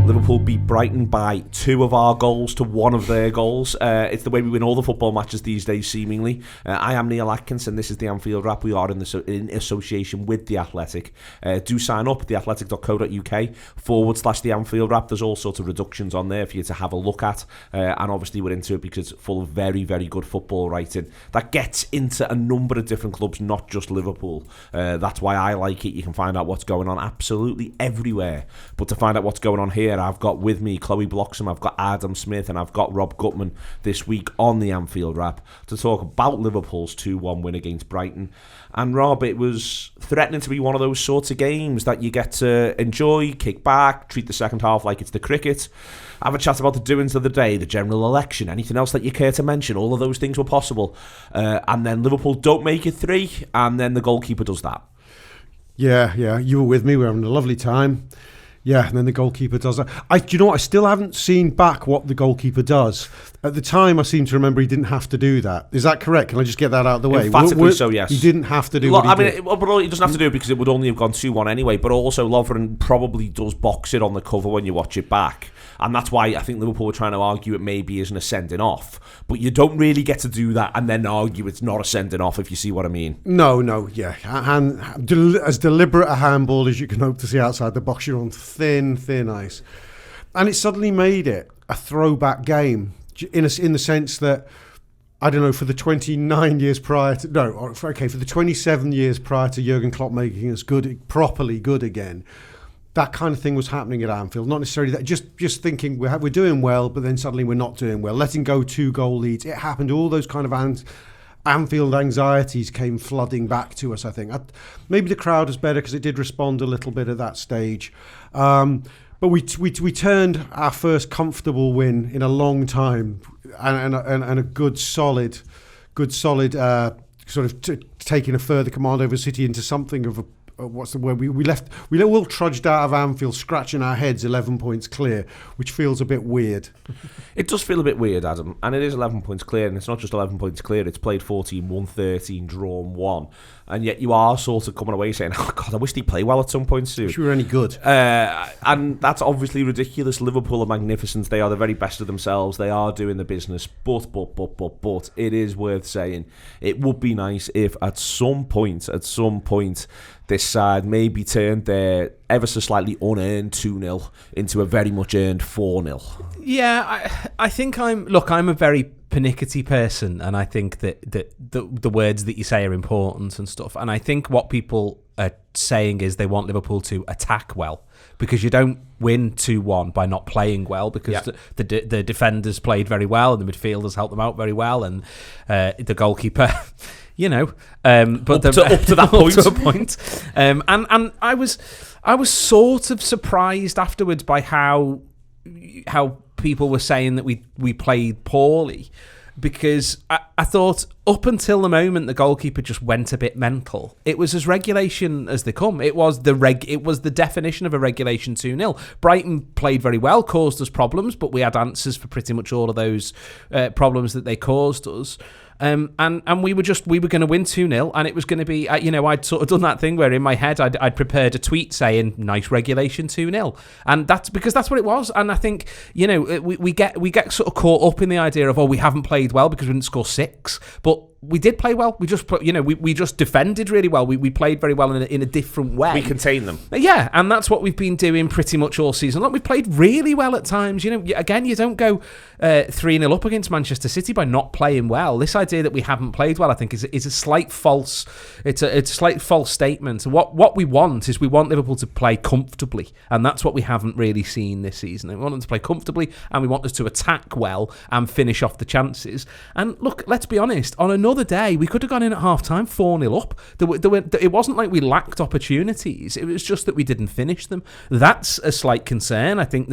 Liverpool beat Brighton by 2 of our goals to 1 of their goals. It's the way we win all the football matches these days, seemingly. I am Neil Atkinson. This is the Anfield Wrap. We are in association with The Athletic. Do sign up at theathletic.co.uk/the Anfield Wrap. There's all sorts of reductions on there for you to have a look at. And obviously we're into it because it's full of very, very good football writing that gets into a number of different clubs, not just Liverpool. That's why I like it. You can find out what's going on absolutely everywhere. But to find out what's going on here, I've got with me Chloe Bloxam, I've got Adam Smith, and I've got Rob Gutmann this week on the Anfield Wrap to talk about Liverpool's 2-1 win against Brighton. And Rob, it was threatening to be one of those sorts of games that you get to enjoy, kick back, treat the second half like it's the cricket, have a chat about the doings of the day, the general election, anything else that you care to mention. All of those things were possible. And then Liverpool don't make it 3, and then the goalkeeper does that. Yeah, you were with me. We were having a lovely time. Yeah, and then the goalkeeper does that. I still haven't seen back what the goalkeeper does. At the time, I seem to remember he didn't have to do that. Is that correct? Can I just get that out of the way? Emphatically so, yes. He didn't have to do what he did. But he doesn't have to do it because it would only have gone 2-1 anyway. But also, Lovren probably does box it on the cover when you watch it back. And that's why I think Liverpool were trying to argue it maybe isn't a sending off. But you don't really get to do that and then argue it's not a sending off, if you see what I mean. No, yeah. As deliberate a handball as you can hope to see outside the box, you're on thin ice. And it suddenly made it a throwback game in the sense that, I don't know, for the 29 years prior to... No, okay, for the 27 years prior to Jurgen Klopp making us properly good again, that kind of thing was happening at Anfield. Not necessarily that, just thinking we're doing well, but then suddenly we're not doing well. Letting go 2-goal leads. It happened. All those kind of Anfield anxieties came flooding back to us, I think. Maybe the crowd was better because it did respond a little bit at that stage. But we turned our first comfortable win in a long time and a good solid sort of taking a further command over City into something of a... what's the word? We all trudged out of Anfield scratching our heads 11 points clear, which feels a bit weird. It does feel a bit weird, Adam, and it is 11 points clear, and it's not just 11 points clear, it's played 14, won 13, drawn 1, and yet you are sort of coming away saying, oh God, I wish they'd play well at some point soon. Wish we were any good. And that's obviously ridiculous. Liverpool are magnificent, they are the very best of themselves, they are doing the business, but it is worth saying, it would be nice if at some point, this side maybe turned their ever so slightly unearned 2-0 into a very much earned 4-0. Yeah, I think I'm a very pernickety person, and I think that the words that you say are important and stuff. And I think what people are saying is they want Liverpool to attack well, because you don't win 2-1 by not playing well, because the defenders played very well and the midfielders helped them out very well, and the goalkeeper... but up to that point. Up to a point. And I was sort of surprised afterwards by how people were saying that we played poorly, because I thought up until the moment the goalkeeper just went a bit mental, it was as regulation as they come. It was the definition of a regulation 2-0. Brighton played very well, caused us problems, but we had answers for pretty much all of those problems that they caused us. And we were going to win 2-0, and it was going to be, I'd sort of done that thing where in my head I'd prepared a tweet saying nice regulation 2-0, and that's because that's what it was. And I think we get sort of caught up in the idea of, we haven't played well because we didn't score 6, but we did play well. We just we just defended really well. We played very well in a different way. We contained them. Yeah, and that's what we've been doing pretty much all season. Look, we've played really well at times. Again, you don't go 3-0 up against Manchester City by not playing well. This idea that we haven't played well, I think, is a slight false. It's a slight false statement. What we want is Liverpool to play comfortably, and that's what we haven't really seen this season. We want them to play comfortably, and we want us to attack well and finish off the chances. And look, let's be honest. On another day, we could have gone in at half-time 4-0 up. It wasn't like we lacked opportunities. It was just that we didn't finish them. That's a slight concern. I think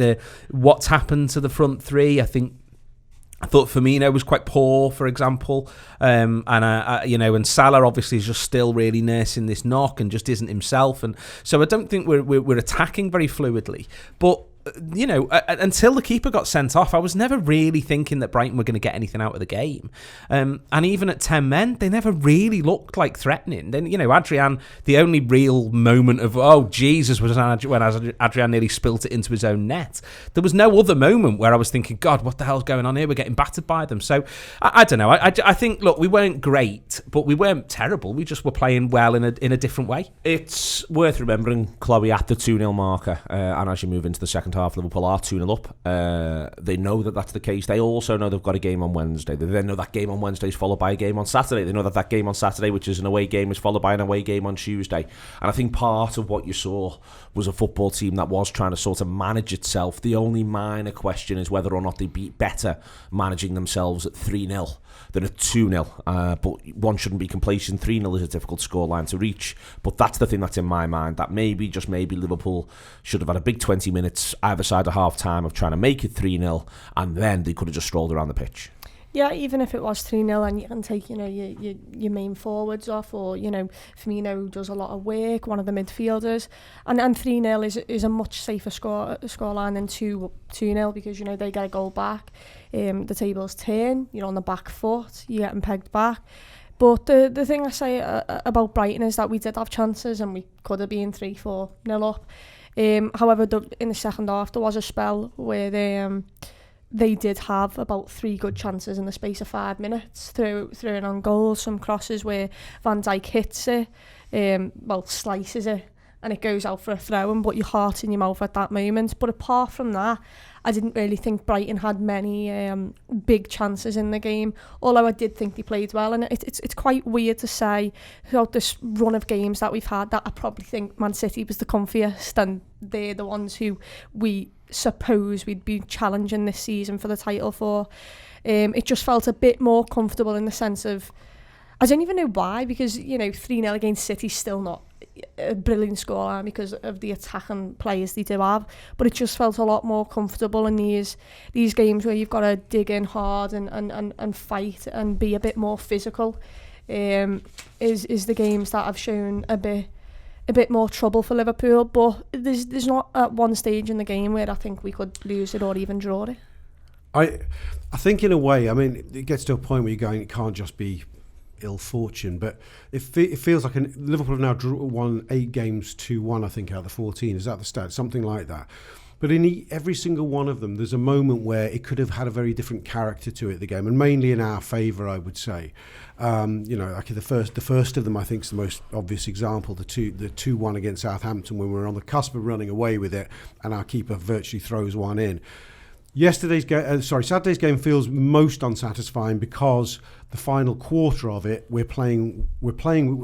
what's happened to the front three, I thought Firmino was quite poor, for example, and Salah obviously is just still really nursing this knock and just isn't himself, and so I don't think we're attacking very fluidly. But until the keeper got sent off, I was never really thinking that Brighton were going to get anything out of the game. And even at 10 men, they never really looked like threatening. Then, Adrian, the only real moment of, oh, Jesus, was when Adrian nearly spilt it into his own net. There was no other moment where I was thinking, God, what the hell's going on here? We're getting battered by them. So, I don't know. I think, look, we weren't great, but we weren't terrible. We just were playing well in a different way. It's worth remembering, Chloe, at the 2-0 marker, and as you move into the second half, Liverpool are 2-0 up. They know that that's the case. They also know they've got a game on Wednesday. They then know that game on Wednesday is followed by a game on Saturday. They know that game on Saturday, which is an away game, is followed by an away game on Tuesday. And I think part of what you saw was a football team that was trying to sort of manage itself. The only minor question is whether or not they beat better managing themselves at 3-0 than at 2-0. But one shouldn't be complacent. 3-0 is a difficult scoreline to reach. But that's the thing that's in my mind, that maybe, just maybe, Liverpool should have had a big 20 minutes either side of half-time of trying to make it 3-0, and then they could have just strolled around the pitch. Yeah, even if it was 3-0 and you can take, your main forwards off, or, Firmino does a lot of work, one of the midfielders, and 3-0 is a much safer scoreline than 2-0 because, they get a goal back, the tables turn, you're on the back foot, you're getting pegged back. But the thing I say about Brighton is that we did have chances and we could have been 3-4-0 up. However, in the second half, there was a spell where they did have about 3 good chances in the space of 5 minutes, throwing on goals, some crosses where Van Dijk hits it, slices it, and it goes out for a throw-in, but your heart in your mouth at that moment. But apart from that, I didn't really think Brighton had many big chances in the game, although I did think they played well. And it's quite weird to say throughout this run of games that we've had that I probably think Man City was the comfiest, and they're the ones who we suppose we'd be challenging this season for the title for. It just felt a bit more comfortable in the sense of, I don't even know why, because 3-0 against City's still not a brilliant scoreline because of the attacking players they do have, but it just felt a lot more comfortable in these games where you've got to dig in hard and fight and be a bit more physical. Is the games that have shown a bit more trouble for Liverpool, but there's not at one stage in the game where I think we could lose it or even draw it. I think in a way, I mean, it gets to a point where you're going, it can't just be ill fortune, but it feels like Liverpool have now won 8 games to 1, I think, out of the 14. Is that the stat? Something like that. But in every single one of them, there's a moment where it could have had a very different character to it, the game, and mainly in our favour, I would say. Like the first of them, I think, is the most obvious example. The 2-1 against Southampton, when we were on the cusp of running away with it, and our keeper virtually throws one in. Saturday's game feels most unsatisfying because the final quarter of it, we're playing.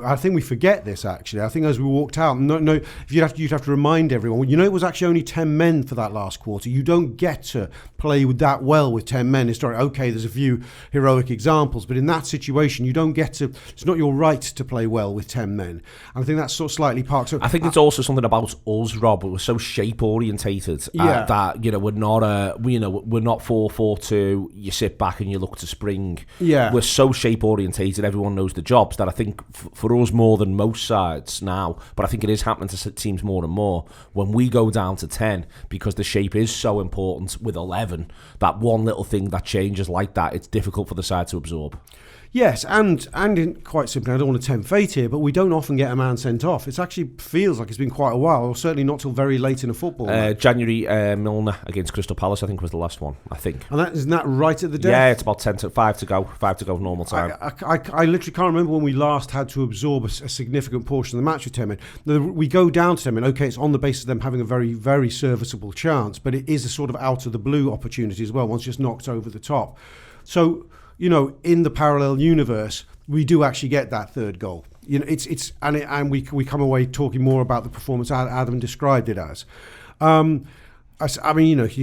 I think we forget this actually. I think as we walked out, you'd have to remind everyone. It was actually only 10 men for that last quarter. You don't get to play with that well with 10 men. Okay, there's a few heroic examples, but in that situation, you don't get to. It's not your right to play well with 10 men. And I think that's sort of slightly part. So I think it's also something about us, Rob. We're so shape orientated that we're not we're not 4-4-2. You sit back and you look to spring. Yeah, we're so shape orientated, everyone knows the jobs, that I think for us more than most sides now, but I think it is happening to teams more and more, when we go down to 10, because the shape is so important with 11, that one little thing that changes like that, it's difficult for the side to absorb. Yes, and quite simply, I don't want to tempt fate here, but we don't often get a man sent off. It actually feels like it's been quite a while, or certainly not till very late in a football match. January, Milner against Crystal Palace, I think, was the last one, I think. And isn't that right at the death? Yeah, it's about 5 to go normal time. I literally can't remember when we last had to absorb a significant portion of the match with 10 men. We go down to 10 men, okay, it's on the basis of them having a very, very serviceable chance, but it is a sort of out of the blue opportunity as well, once just knocked over the top. So, in the parallel universe, we do actually get that third goal. And we come away talking more about the performance Adam described it as. You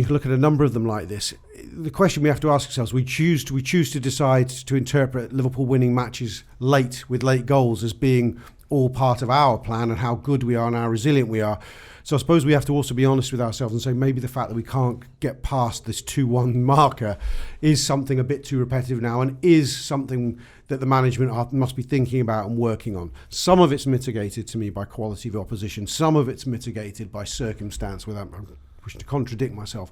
look at a number of them like this. The question we have to ask ourselves: we choose to decide to interpret Liverpool winning matches late with late goals as being all part of our plan and how good we are and how resilient we are. So I suppose we have to also be honest with ourselves and say maybe the fact that we can't get past this 2-1 marker is something a bit too repetitive now, and is something that the management must be thinking about and working on. Some of it's mitigated to me by quality of opposition. Some of it's mitigated by circumstance, to contradict myself.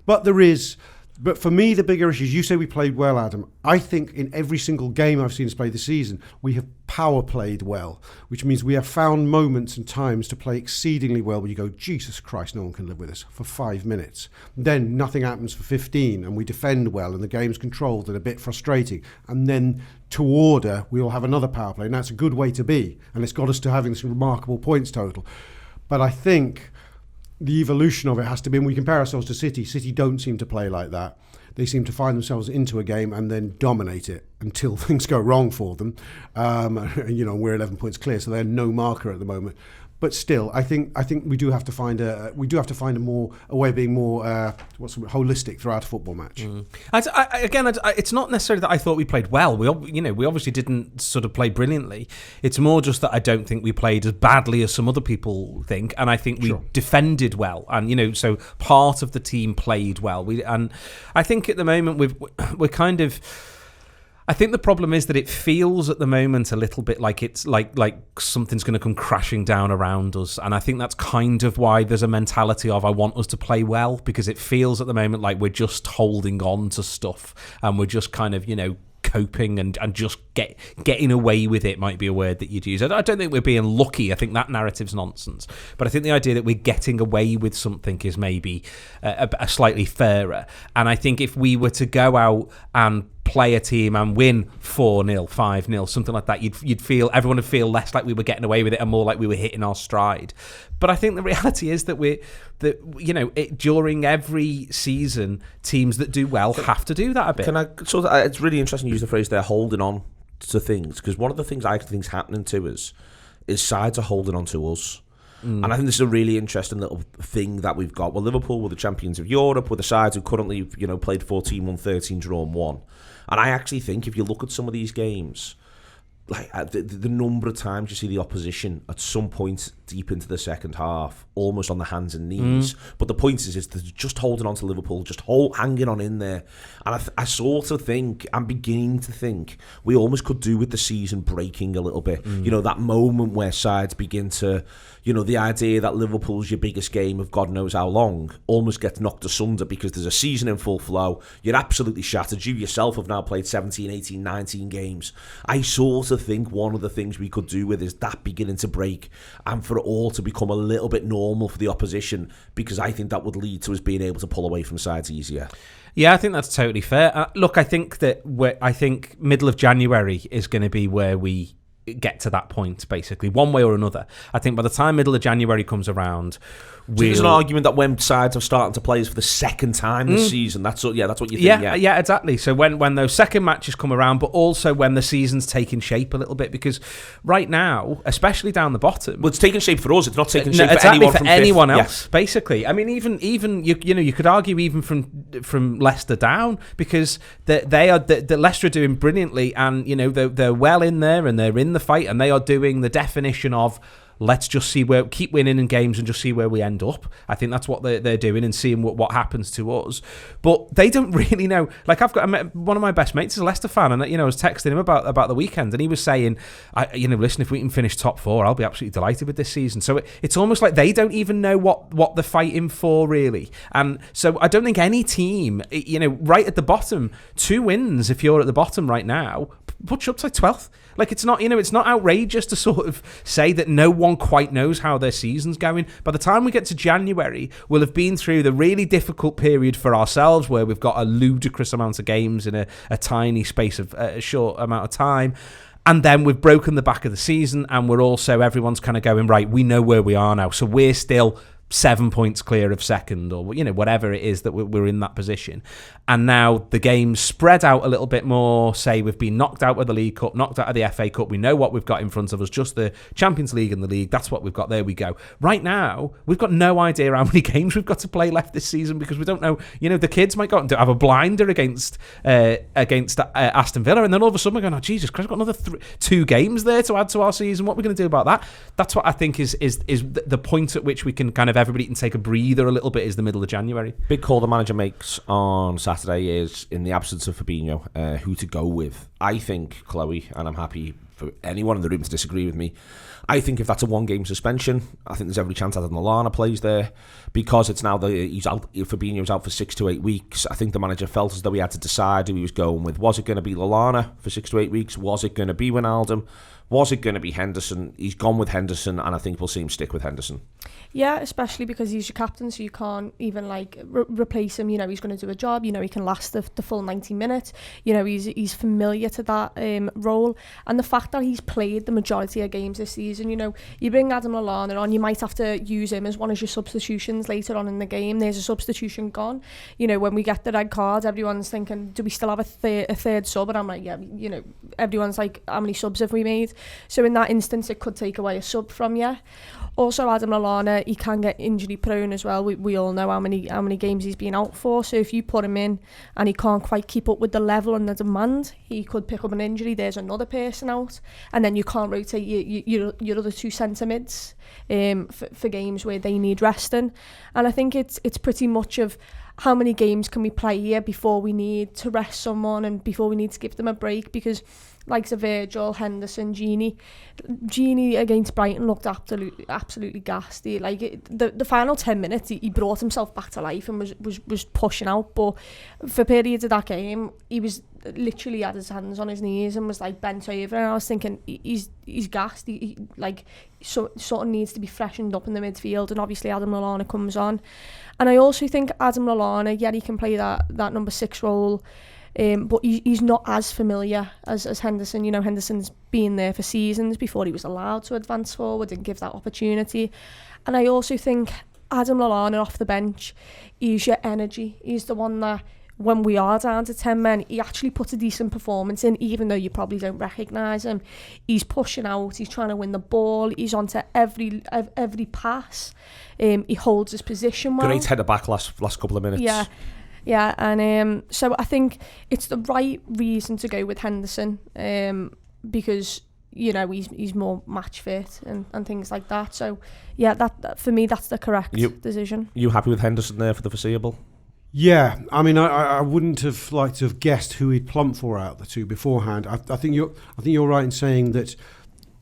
But for me, the bigger issue is, you say we played well, Adam. I think in every single game I've seen us play this season, we have power played well, which means we have found moments and times to play exceedingly well where you go, Jesus Christ, no one can live with us for 5 minutes. Then nothing happens for 15 and we defend well and the game's controlled and a bit frustrating. And then to order, we'll have another power play. And that's a good way to be. And it's got us to having this remarkable points total. But I think the evolution of it has to be, when we compare ourselves to City don't seem to play like that. They seem to find themselves into a game and then dominate it until things go wrong for them. We're 11 points clear, so they're no marker at the moment. But still, I think we do have to find a way of being more holistic throughout a football match. It's not necessarily that I thought we played well. We obviously didn't sort of play brilliantly. It's more just that I don't think we played as badly as some other people think, and I think we defended well, and so part of the team played well. I think at the moment we're kind of. I think the problem is that it feels at the moment a little bit like it's like something's going to come crashing down around us, and I think that's kind of why there's a mentality of I want us to play well, because it feels at the moment like we're just holding on to stuff and we're just kind of coping and just getting away with it might be a word that you'd use. I don't think we're being lucky. I think that narrative's nonsense. But I think the idea that we're getting away with something is maybe a slightly fairer. And I think if we were to go out and play a team and win 4-0, 5-0, something like that, you'd feel, everyone would feel less like we were getting away with it and more like we were hitting our stride. But I think the reality is that during every season, teams that do well have to do that a bit. It's really interesting you use the phrase they're holding on to things, because one of the things I think is happening to us is sides are holding on to us. And I think this is a really interesting little thing that we've got. Well, Liverpool were the champions of Europe, with the sides who currently, played 14, won 13, drawn 1. And I actually think if you look at some of these games, like the number of times you see the opposition at some point deep into the second half, almost on the hands and knees. But the point is they're just holding on to Liverpool, just hanging on in there. And I sort of think, I'm beginning to think, we almost could do with the season breaking a little bit. That moment where sides begin to, the idea that Liverpool's your biggest game of God knows how long almost gets knocked asunder because there's a season in full flow. You're absolutely shattered. You yourself have now played 17, 18, 19 games. I sort of think one of the things we could do with is that beginning to break, and for it all to become a little bit normal for the opposition, because I think that would lead to us being able to pull away from sides easier. Yeah, I think that's totally fair. Look, I think middle of January is going to be where we get to that point, basically, one way or another. I think by the time middle of January comes around, there's an argument that when sides are starting to play for the second time this season, that's what you think. Yeah, exactly. So when those second matches come around, but also when the season's taking shape a little bit, because right now, especially down the bottom, well, it's taking shape for us. It's not taking shape for anyone else. Basically, I mean, even you could argue even from Leicester down, because the Leicester are doing brilliantly, and they're well in there and they're in the fight, and they are doing the definition of, let's just keep winning in games and just see where we end up. I think that's what they're doing, and seeing what happens to us. But they don't really know. Like, one of my best mates is a Leicester fan, and I was texting him about the weekend, and he was saying, listen, if we can finish top 4, I'll be absolutely delighted with this season. So it's almost like they don't even know what they're fighting for, really. And so I don't think any team, right at the bottom, 2 wins if you're at the bottom right now, puts you up to 12th. Like, it's not, it's not outrageous to sort of say that no one quite knows how their season's going. By the time we get to January, we'll have been through the really difficult period for ourselves, where we've got a ludicrous amount of games in a tiny space of a short amount of time. And then we've broken the back of the season, and everyone's kind of going, right, we know where we are now. So we're still 7 points clear of second, or whatever it is that we're in that position. And now the game's spread out a little bit more. Say we've been knocked out of the League Cup, knocked out of the FA Cup. We know what we've got in front of us, just the Champions League and the League. That's what we've got. There we go. Right now, we've got no idea how many games we've got to play left this season, because we don't know. The kids might go and have a blinder against Aston Villa, and then all of a sudden we're going, oh, Jesus Christ, we've got another 2 games there to add to our season. What are we going to do about that? That's what I think is the point at which we can kind of, everybody can take a breather a little bit, is the middle of January. Big call the manager makes on Saturday is, in the absence of Fabinho, who to go with. I think, Chloe, and I'm happy for anyone in the room to disagree with me, I think if that's a one-game suspension, I think there's every chance Adam Lallana plays there, because it's now he's out. Fabinho's out for 6 to 8 weeks. I think the manager felt as though he had to decide who he was going with. Was it going to be Lallana for 6 to 8 weeks? Was it going to be Wijnaldum? Was it going to be Henderson? He's gone with Henderson, and I think we'll see him stick with Henderson. Yeah, especially because he's your captain, so you can't even replace him. You know, he's going to do a job. You know, he can last the full 90 minutes. You know, he's familiar to that role, and the fact that he's played the majority of games this season. You know, you bring Adam Lallana on, you might have to use him as one of your substitutions later on in the game. There's a substitution gone. You know, when we get the red card, everyone's thinking, do we still have a third sub? And I'm like, yeah. You know, everyone's like, how many subs have we made? So in that instance, it could take away a sub from you. Also, Adam Lallana, he can get injury prone as well. We all know how many games he's been out for. So if you put him in and he can't quite keep up with the level and the demand, he could pick up an injury. There's another person out, and then you can't rotate your other two centre mids for games where they need resting. And I think it's pretty much of how many games can we play here before we need to rest someone and before we need to give them a break, because like Virgil, Henderson, Gini against Brighton looked absolutely ghastly. Like the final 10 minutes, he brought himself back to life and was pushing out. But for periods of that game, he was literally had his hands on his knees and was like bent over. And I was thinking, he's gassed. He sort of needs to be freshened up in the midfield. And obviously Adam Lallana comes on. And I also think Adam Lallana, yeah, he can play that number 6 role. But he's not as familiar as Henderson. You know, Henderson's been there for seasons before he was allowed to advance forward and give that opportunity. And I also think Adam Lallana off the bench, he's your energy. He's the one that, when we are down to 10 men, he actually puts a decent performance in, even though you probably don't recognise him. He's pushing out, he's trying to win the ball, he's onto every pass. He holds his position well. Great header back last couple of minutes. Yeah, and so I think it's the right reason to go with Henderson, because, you know, he's more match fit and things like that. So, yeah, that for me, that's the correct decision. You happy with Henderson there for the foreseeable? Yeah, I mean, I wouldn't have liked to have guessed who he'd plumped for out the two beforehand. I think you're right in saying that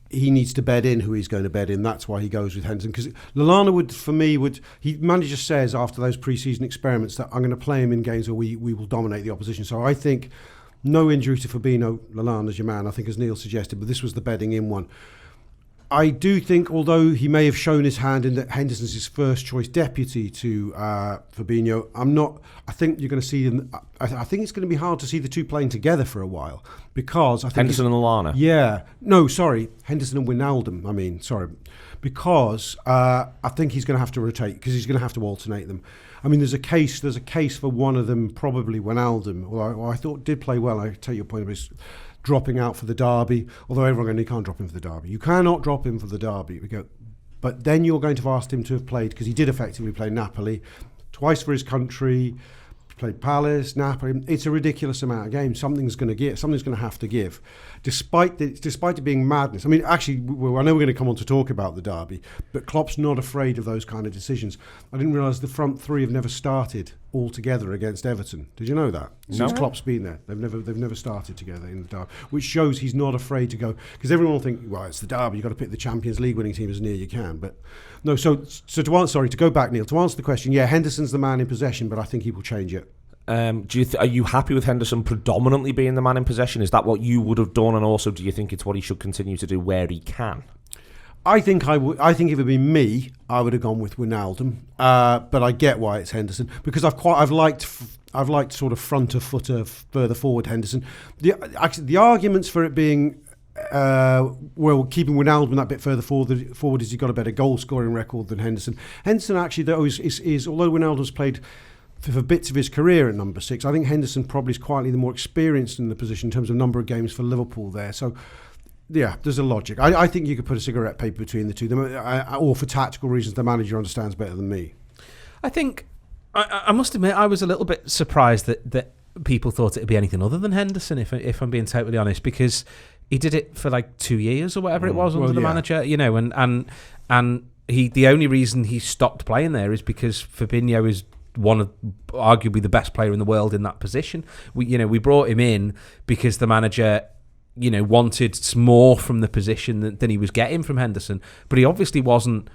he needs to bed in who he's going to bed in. That's why he goes with Henderson. Because Lallana manager says after those pre-season experiments that I'm going to play him in games where we will dominate the opposition. So I think no injury to Fabinho, Lallana's your man, I think, as Neil suggested, but this was the bedding in one. I do think, although he may have shown his hand in that Henderson's his first choice deputy to Fabinho, I think you're going to see them. I think it's going to be hard to see the two playing together for a while, because I think Henderson and Lallana. Yeah, no, sorry, Henderson and Wijnaldum. Because I think he's going to have to rotate, because he's going to have to alternate them. I mean, there's a case for one of them, probably Wijnaldum, although I thought did play well. I take your point of his dropping out for the derby, although everyone going, you can't drop him for the derby. You cannot drop him for the derby. But then you're going to have asked him to have played, because he did effectively play Napoli twice for his country, played Palace, Napoli. It's a ridiculous amount of games. Something's going to have to give, despite it being madness. I mean, actually, I know we're going to come on to talk about the derby, but Klopp's not afraid of those kind of decisions. I didn't realise the front three have never started all together against Everton. Did you know that? Since Klopp's been there, they've never started together in the derby, which shows he's not afraid to go, because everyone will think, well, it's the derby, you've got to pick the Champions League winning team as near you can. But no, so to go back, Neil, to answer the question, yeah, Henderson's the man in possession, but I think he will change it. Are you happy with Henderson predominantly being the man in possession? Is that what you would have done? And also, do you think it's what he should continue to do where he can? I think if it had been me, I would have gone with Wijnaldum. But I get why it's Henderson, because I've liked sort of front of footer further forward Henderson. The arguments for it being keeping Wijnaldum that bit further forward is he's got a better goal scoring record than Henderson. Henderson actually though is although Wijnaldum's played for bits of his career at number 6, I think Henderson probably is quietly the more experienced in the position in terms of number of games for Liverpool there. So, yeah, there's a logic. I think you could put a cigarette paper between the two, or for tactical reasons, the manager understands better than me. I think, I must admit, I was a little bit surprised that people thought it would be anything other than Henderson, if I'm being totally honest, because he did it for like 2 years or whatever it was under the manager, you know, and the only reason he stopped playing there is because Fabinho is one of arguably the best player in the world in that position. We brought him in because the manager wanted more from the position than he was getting from Henderson, but he obviously wasn't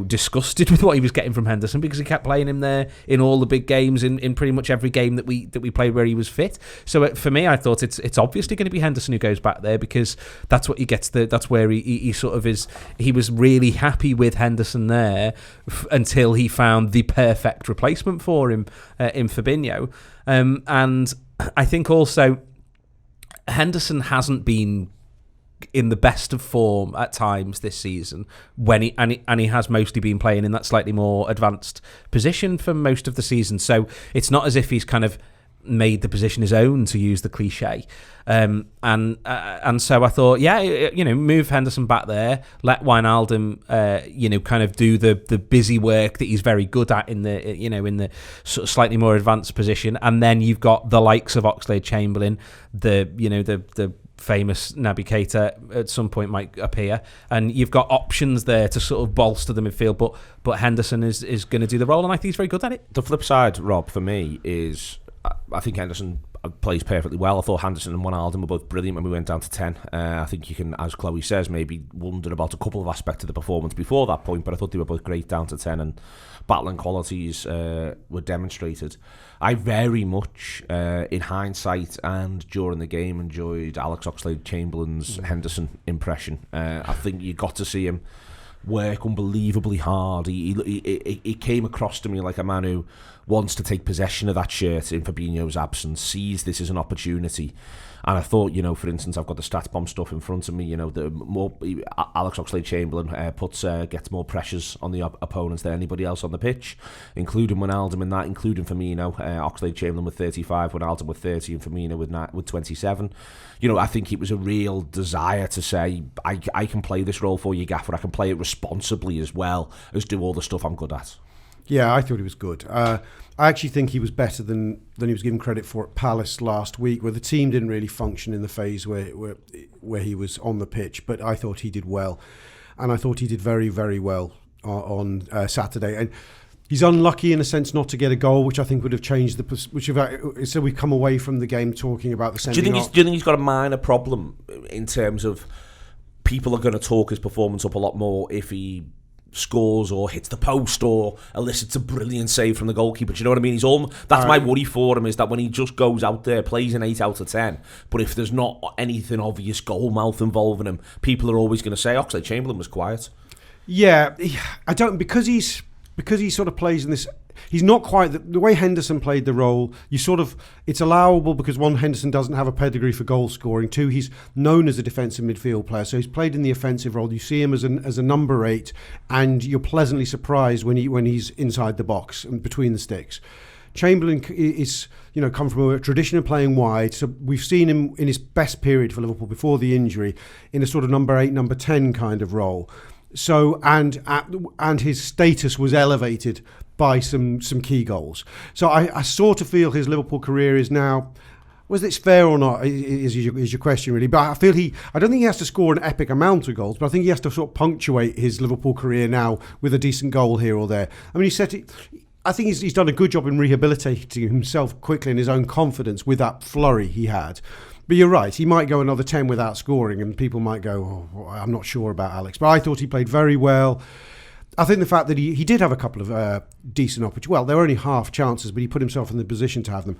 disgusted with what he was getting from Henderson, because he kept playing him there in all the big games, in pretty much every game that we played where he was fit. So for me, I thought it's obviously going to be Henderson who goes back there, because that's what he gets. That's where he sort of is. He was really happy with Henderson there until he found the perfect replacement for him in Fabinho, and I think also Henderson hasn't been in the best of form at times this season, when he has mostly been playing in that slightly more advanced position for most of the season. So it's not as if he's kind of made the position his own, to use the cliche. And so I thought, move Henderson back there, let Wijnaldum, kind of do the busy work that he's very good at in the sort of slightly more advanced position, and then you've got the likes of Oxlade-Chamberlain, the famous Naby Keita at some point might appear, and you've got options there to sort of bolster the midfield, but Henderson is going to do the role, and I think he's very good at it. The flip side, Rob, for me is I think Henderson plays perfectly well. I thought Henderson and Wijnaldum were both brilliant when we went down to 10. I think you can, as Chloe says, maybe wonder about a couple of aspects of the performance before that point, but I thought they were both great down to 10, and battling qualities were demonstrated. I very much, in hindsight and during the game, enjoyed Alex Oxlade-Chamberlain's Henderson impression. I think you got to see him work unbelievably hard. He came across to me like a man who wants to take possession of that shirt in Fabinho's absence, sees this as an opportunity. And I thought, for instance, I've got the stats bomb stuff in front of me. The more Alex Oxlade-Chamberlain gets more pressures on the opponents than anybody else on the pitch, including Wijnaldum in that, including Firmino. Oxlade-Chamberlain with 35, Wijnaldum with 30, and Firmino with 27. I think it was a real desire to say, I can play this role for you, Gaffer. I can play it responsibly as well as do all the stuff I'm good at. Yeah, I thought he was good. I actually think he was better than he was given credit for at Palace last week, where the team didn't really function in the phase where he was on the pitch. But I thought he did well, and I thought he did very, very well on Saturday. And he's unlucky in a sense not to get a goal, which I think would have changed so we've come away from the game talking about the sending. Do you think he's got a minor problem in terms of people are going to talk his performance up a lot more if he scores or hits the post or elicits a brilliant save from the goalkeeper? Do you know what I mean? That's my worry for him, is that when he just goes out there, plays an 8 out of 10, but if there's not anything obvious goal mouth involving him, people are always going to say Oxlade-Chamberlain was quiet. Yeah, I don't, because he sort of plays in this. He's not quite the way Henderson played the role. It's allowable because, one, Henderson doesn't have a pedigree for goal scoring. Two, he's known as a defensive midfield player, so he's played in the offensive role. You see him as a number 8, and you're pleasantly surprised when he's inside the box and between the sticks. Chamberlain is come from a tradition of playing wide, so we've seen him in his best period for Liverpool before the injury in a sort of number 8, number 10 kind of role. So and his status was elevated by some key goals. So I sort of feel his Liverpool career is now, whether it's fair or not is your question really, but I don't think he has to score an epic amount of goals, but I think he has to sort of punctuate his Liverpool career now with a decent goal here or there. I mean, I think he's done a good job in rehabilitating himself quickly in his own confidence with that flurry he had. But you're right, he might go another 10 without scoring, and people might go, I'm not sure about Alex. But I thought he played very well. I think the fact that he did have a couple of decent opportunities. Well, they were only half chances, but he put himself in the position to have them.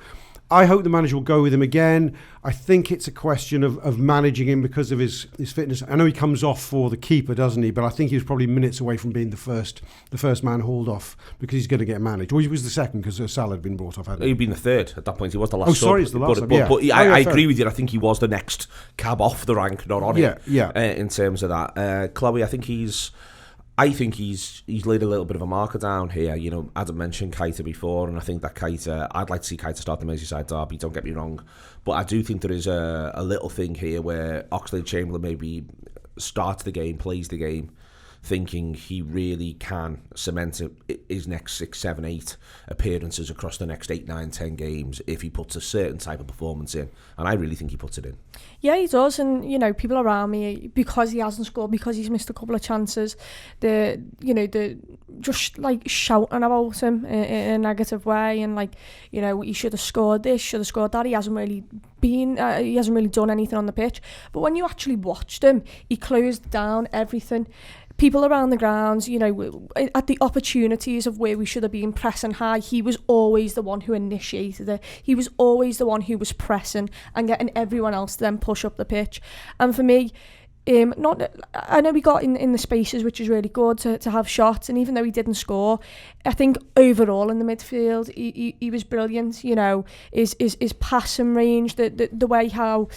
I hope the manager will go with him again. I think it's a question of managing him because of his fitness. I know he comes off for the keeper, doesn't he? But I think he was probably minutes away from being the first man hauled off because he's going to get managed. Or he was the second because Salah had been brought off, hadn't he? He'd been the third at that point. He was the last. Oh, sorry, it's the last. But I agree with you. I think he was the next cab off the rank, not on it. Yeah. In terms of that, Chloe, I think he's laid a little bit of a marker down here. Adam mentioned Keita before, and I think that I'd like to see Keita start the Merseyside derby, don't get me wrong, but I do think there is a little thing here where Oxlade-Chamberlain maybe starts the game, plays the game, thinking he really can cement his next 6, 7, 8 appearances across the next 8, 9, 10 games if he puts a certain type of performance in, and I really think he puts it in. Yeah, he does, and people around me, because he hasn't scored, because he's missed a couple of chances, they're just like shouting about him in a negative way, and he should have scored this, should have scored that. He hasn't really been, he hasn't really done anything on the pitch. But when you actually watched him, he closed down everything. People around the grounds, you know, at the opportunities of where we should have been pressing high, he was always the one who initiated it. He was always the one who was pressing and getting everyone else to then push up the pitch. And for me, I know we got in the spaces, which is really good to have shots, and even though he didn't score, I think overall in the midfield he was brilliant. You know, his passing range, the way how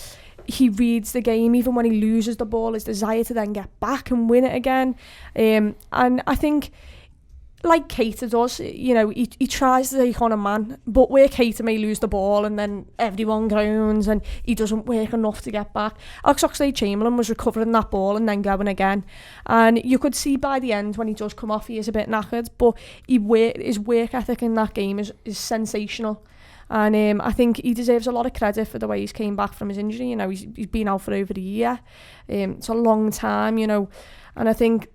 he reads the game, even when he loses the ball, his desire to then get back and win it again. And I think, like Keita does, you know, he tries to take on a man, but where Keita may lose the ball and then everyone groans and he doesn't work enough to get back, Alex Oxlade-Chamberlain was recovering that ball and then going again. And you could see by the end when he does come off, he is a bit knackered, but his work ethic in that game is sensational. And I think he deserves a lot of credit for the way he's came back from his injury. You know, he's been out for over a year. It's a long time, you know. And I think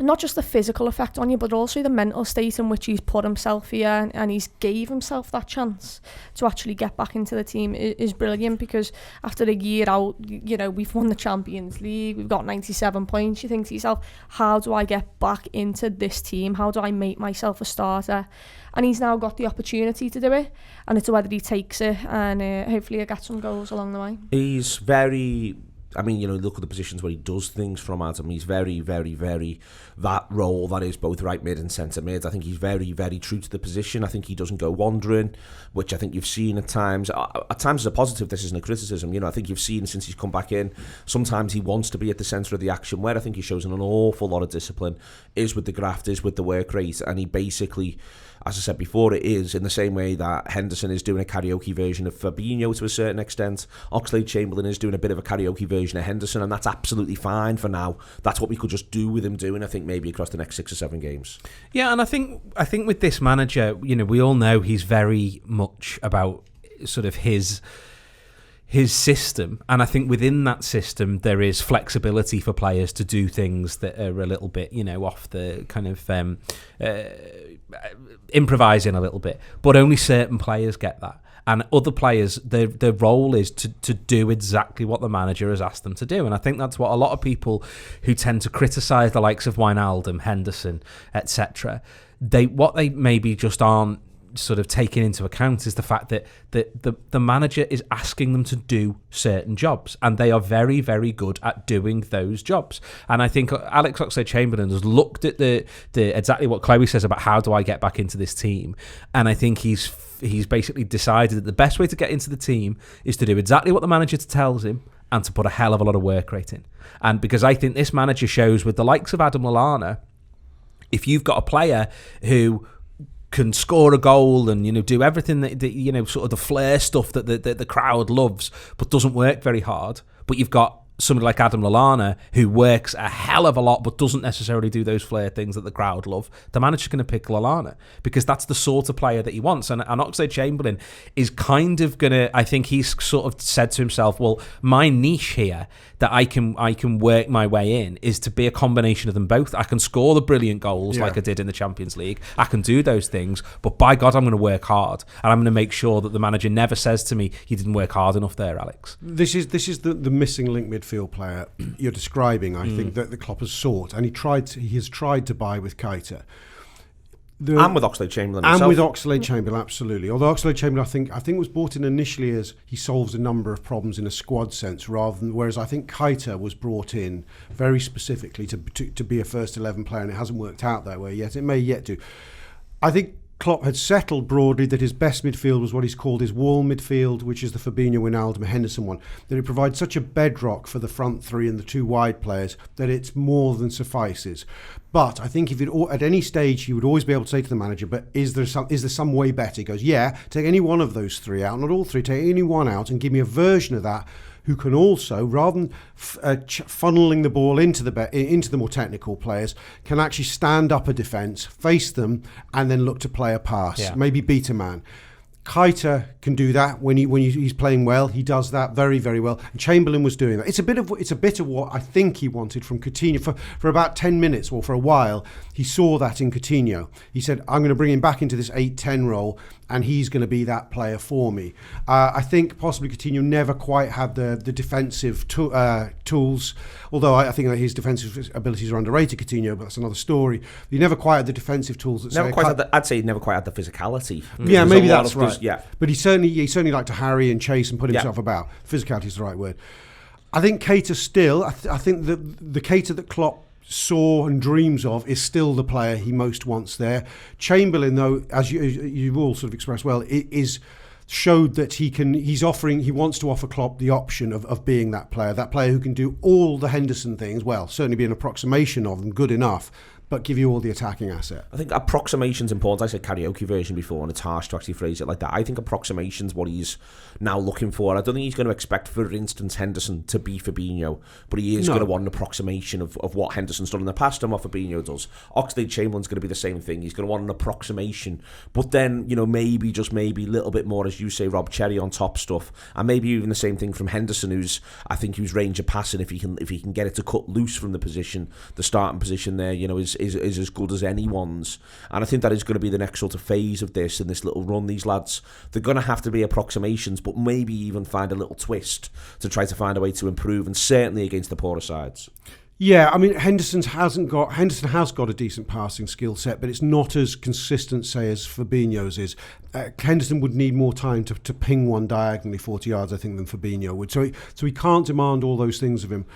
not just the physical effect on you, but also the mental state in which he's put himself here and he's gave himself that chance to actually get back into the team is brilliant, because after a year out, you know, we've won the Champions League, we've got 97 points. You think to yourself, how do I get back into this team? How do I make myself a starter? And he's now got the opportunity to do it, and it's whether he takes it, and hopefully he'll get some goals along the way. He's very... I mean, you know, look at the positions where he does things from, Adam. He's very, very, very... That role that is both right mid and centre mid. I think he's very, very true to the position. I think he doesn't go wandering, which I think you've seen at times. At times as a positive, this isn't a criticism. You know, I think you've seen since he's come back in, sometimes he wants to be at the centre of the action, where I think he shows an awful lot of discipline, is with the graft, is with the work rate, and he basically... As I said before, it is in the same way that Henderson is doing a karaoke version of Fabinho to a certain extent. Oxlade-Chamberlain is doing a bit of a karaoke version of Henderson, and that's absolutely fine for now. That's what we could just do with him doing, I think, maybe across the next 6 or 7 games. Yeah, and I think with this manager, you know, we all know he's very much about sort of his system, and I think within that system there is flexibility for players to do things that are a little bit, you know, off the kind of improvising a little bit, but only certain players get that, and other players, their role is to do exactly what the manager has asked them to do. And I think that's what a lot of people who tend to criticise the likes of Wijnaldum, Henderson, etc., what they maybe just aren't sort of taking into account is the fact that the manager is asking them to do certain jobs, and they are very, very good at doing those jobs. And I think Alex Oxlade-Chamberlain has looked at the exactly what Chloe says about how do I get back into this team, and I think he's basically decided that the best way to get into the team is to do exactly what the manager tells him and to put a hell of a lot of work rate in. And because I think this manager shows with the likes of Adam Lallana, if you've got a player who can score a goal and, you know, do everything that you know, sort of the flair stuff that the crowd loves, but doesn't work very hard, but you've got somebody like Adam Lallana who works a hell of a lot but doesn't necessarily do those flair things that the crowd love, the manager's going to pick Lallana because that's the sort of player that he wants. And Oxlade-Chamberlain is kind of going to, I think he's sort of said to himself, well, my niche here that I can work my way in is to be a combination of them both. I can score the brilliant goals like I did in the Champions League. I can do those things, but by God, I'm going to work hard, and I'm going to make sure that the manager never says to me, you didn't work hard enough there, Alex. This is the missing link midfield player you're describing. I think that the Klopp has sought, and he has tried to buy with Keita. And with Oxlade-Chamberlain himself. And with Oxlade-Chamberlain, absolutely. Although Oxlade-Chamberlain, I think was brought in initially as he solves a number of problems in a squad sense, rather than, whereas I think Keita was brought in very specifically to be a first 11 player, and it hasn't worked out that way yet. It may yet do. I think Klopp had settled broadly that his best midfield was what he's called his wall midfield, which is the Fabinho, Wijnaldum, Henderson one, that it provides such a bedrock for the front three and the two wide players that it's more than suffices. But I think if at any stage he would always be able to say to the manager, but is there some way better? He goes, yeah, take any one of those three out, not all three, take any one out and give me a version of that who can also, rather than funneling the ball into the more technical players, can actually stand up a defence, face them, and then look to play a pass, maybe beat a man. Keita can do that when he's playing well. He does that very, very well. And Chamberlain was doing that. It's a bit of what I think he wanted from Coutinho for about 10 minutes, or for a while. He saw that in Coutinho. He said, "I'm going to bring him back into this 8-10 role, and he's going to be that player for me." I think possibly Coutinho never quite had the defensive tools. Although I think that his defensive abilities are underrated, Coutinho, but that's another story. He never quite had the defensive tools. I'd say he never quite had the physicality. Yeah, maybe that's right. Yeah, but he certainly liked to harry and chase and put himself about. Physicality is the right word. I think Keita still. I think the Keita that Klopp saw and dreams of is still the player he most wants there. Chamberlain, though, as you've all sort of expressed well, showed that he wants to offer Klopp the option of being that player who can do all the Henderson things, well, certainly be an approximation of them, good enough, but give you all the attacking asset. I think approximation's important. I said karaoke version before, and it's harsh to actually phrase it like that. I think approximation's what he's now looking for. I don't think he's going to expect, for instance, Henderson to be Fabinho, but he is going to want an approximation of what Henderson's done in the past and what Fabinho does. Oxlade-Chamberlain's going to be the same thing. He's going to want an approximation, but then, maybe a little bit more, as you say, Rob, cherry on top stuff, and maybe even the same thing from Henderson, whose range of passing, if he can get it to cut loose from the starting position there, is as good as anyone's. And I think that is going to be the next sort of phase of this, in this little run. These lads, they're going to have to be approximations, but maybe even find a little twist to try to find a way to improve, and certainly against the poorer sides. Yeah, I mean, Henderson has got a decent passing skill set, but it's not as consistent, say, as Fabinho's is. Henderson would need more time to ping one diagonally 40 yards, I think, than Fabinho would. So he can't demand all those things of him.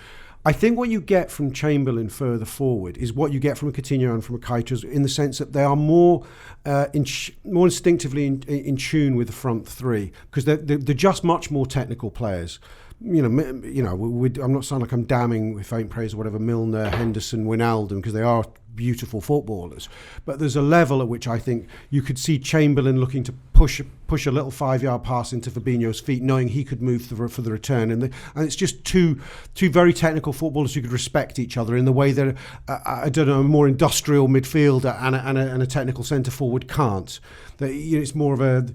I think what you get from Chamberlain further forward is what you get from a Coutinho and from a Keita, in the sense that they are more instinctively in tune with the front three, because they're just much more technical players. I'm not sounding like I'm damning with faint praise or whatever Milner, Henderson, Wijnaldum, because they are beautiful footballers. But there's a level at which I think you could see Chamberlain looking to push a little 5-yard pass into Fabinho's feet, knowing he could move for the return. And it's just two very technical footballers who could respect each other in the way that a more industrial midfielder and a technical centre forward can't. It's more of a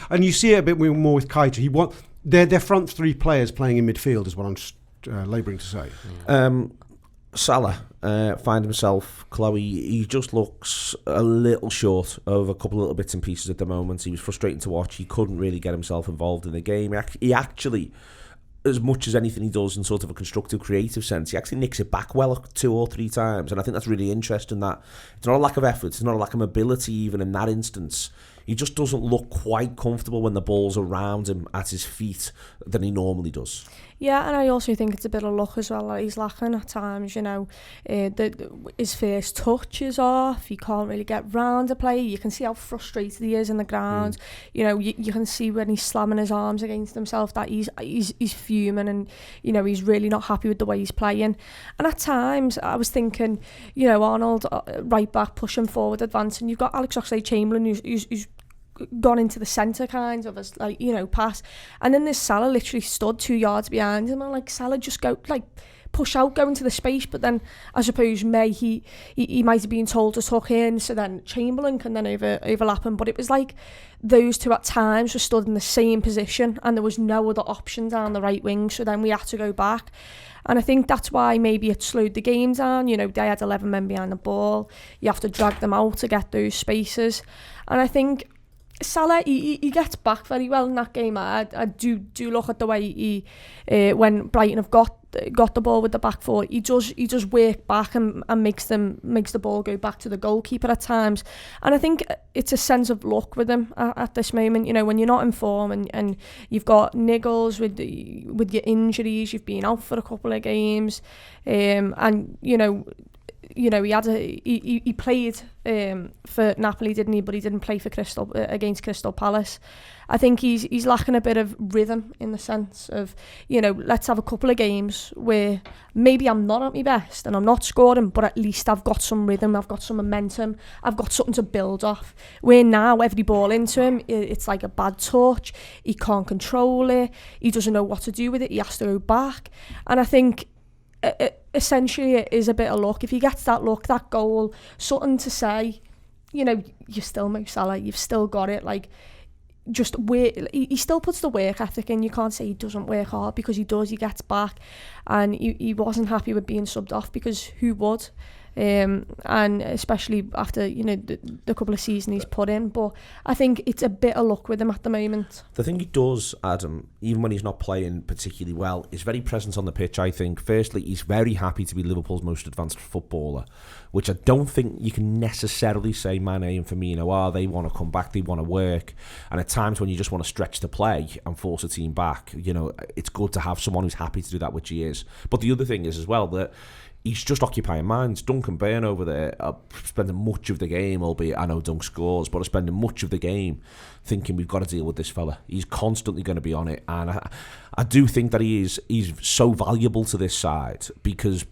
and you see it a bit more with Keita. Their front three players playing in midfield is what I'm labouring to say. Salah find himself, Chloe, he just looks a little short of a couple of little bits and pieces at the moment. He was frustrating to watch. He couldn't really get himself involved in the game. He actually, as much as anything he does in sort of a constructive, creative sense, he actually nicks it back well 2 or 3 times. And I think that's really interesting, that it's not a lack of effort, it's not a lack of mobility even in that instance. He just doesn't look quite comfortable when the ball's around him at his feet than he normally does. Yeah, and I also think it's a bit of luck as well that he's lacking at times. His first touch is off. He can't really get round a play. You can see how frustrated he is in the ground. You can see when he's slamming his arms against himself that he's fuming, and he's really not happy with the way he's playing. And at times I was thinking, Arnold right back pushing forward, advancing. You've got Alex Oxlade-Chamberlain who's gone into the centre kind of as pass, and then there's Salah literally stood 2 yards behind him, and like, Salah just go push out, go into the space, but then I suppose he might have been told to tuck in, so then Chamberlain can then overlap him. But it was like those two at times were stood in the same position and there was no other option down the right wing, so then we had to go back. And I think that's why maybe it slowed the game down. They had 11 men behind the ball. You have to drag them out to get those spaces. And I think Salah, he gets back very well in that game. I do look at the way he when Brighton have got the ball with the back four, he does work back and makes the ball go back to the goalkeeper at times. And I think it's a sense of luck with him at this moment. When you're not in form and you've got niggles with your injuries, you've been out for a couple of games, and he played for Napoli, didn't he? But he didn't play for against Crystal Palace. I think he's lacking a bit of rhythm, in the sense of, let's have a couple of games where maybe I'm not at my best and I'm not scoring, but at least I've got some rhythm, I've got some momentum, I've got something to build off. Where now every ball into him, it's like a bad touch. He can't control it. He doesn't know what to do with it. He has to go back. And I think essentially it is a bit of luck. If he gets that luck, that goal, something to say, you're still Mo Salah, you've still got it. Like, just work. He still puts the work ethic in. You can't say he doesn't work hard, because he does. He gets back, and he wasn't happy with being subbed off, because who would? And especially after the couple of seasons he's put in. But I think it's a bit of luck with him at the moment. The thing he does, Adam, even when he's not playing particularly well, is very present on the pitch. I think firstly he's very happy to be Liverpool's most advanced footballer, which I don't think you can necessarily say Mane and Firmino are. They want to come back, they want to work, and at times when you just want to stretch the play and force a team back, it's good to have someone who's happy to do that, which he is. But the other thing is as well that he's just occupying minds. Duncan Byrne over there spending much of the game, albeit I know Dunk scores, but spending much of the game thinking we've got to deal with this fella. He's constantly going to be on it, and I do think that he's so valuable to this side because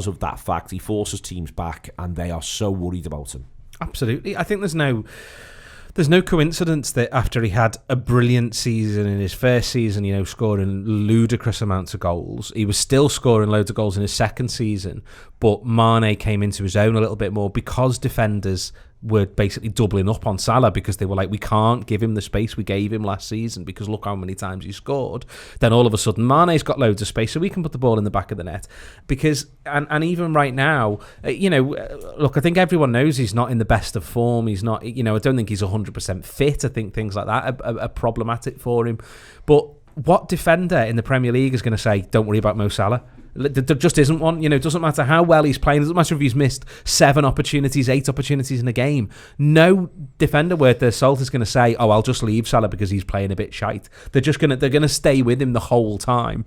of that fact. He forces teams back, and they are so worried about him. Absolutely. I think there's no coincidence that after he had a brilliant season in his first season, scoring ludicrous amounts of goals, he was still scoring loads of goals in his second season, but Mane came into his own a little bit more because defenders were basically doubling up on Salah, because they were like, we can't give him the space we gave him last season because look how many times he scored. Then all of a sudden Mane's got loads of space, so we can put the ball in the back of the net. Because and even right now, look, I think everyone knows he's not in the best of form. He's not, I don't think he's 100% fit. I think things like that are problematic for him. But what defender in the Premier League is going to say, don't worry about Mo Salah? There just isn't one. It doesn't matter how well he's playing. It doesn't matter if he's missed 7 opportunities, 8 opportunities in a game. No defender worth their salt is going to say, "Oh, I'll just leave Salah because he's playing a bit shite." They're going to stay with him the whole time,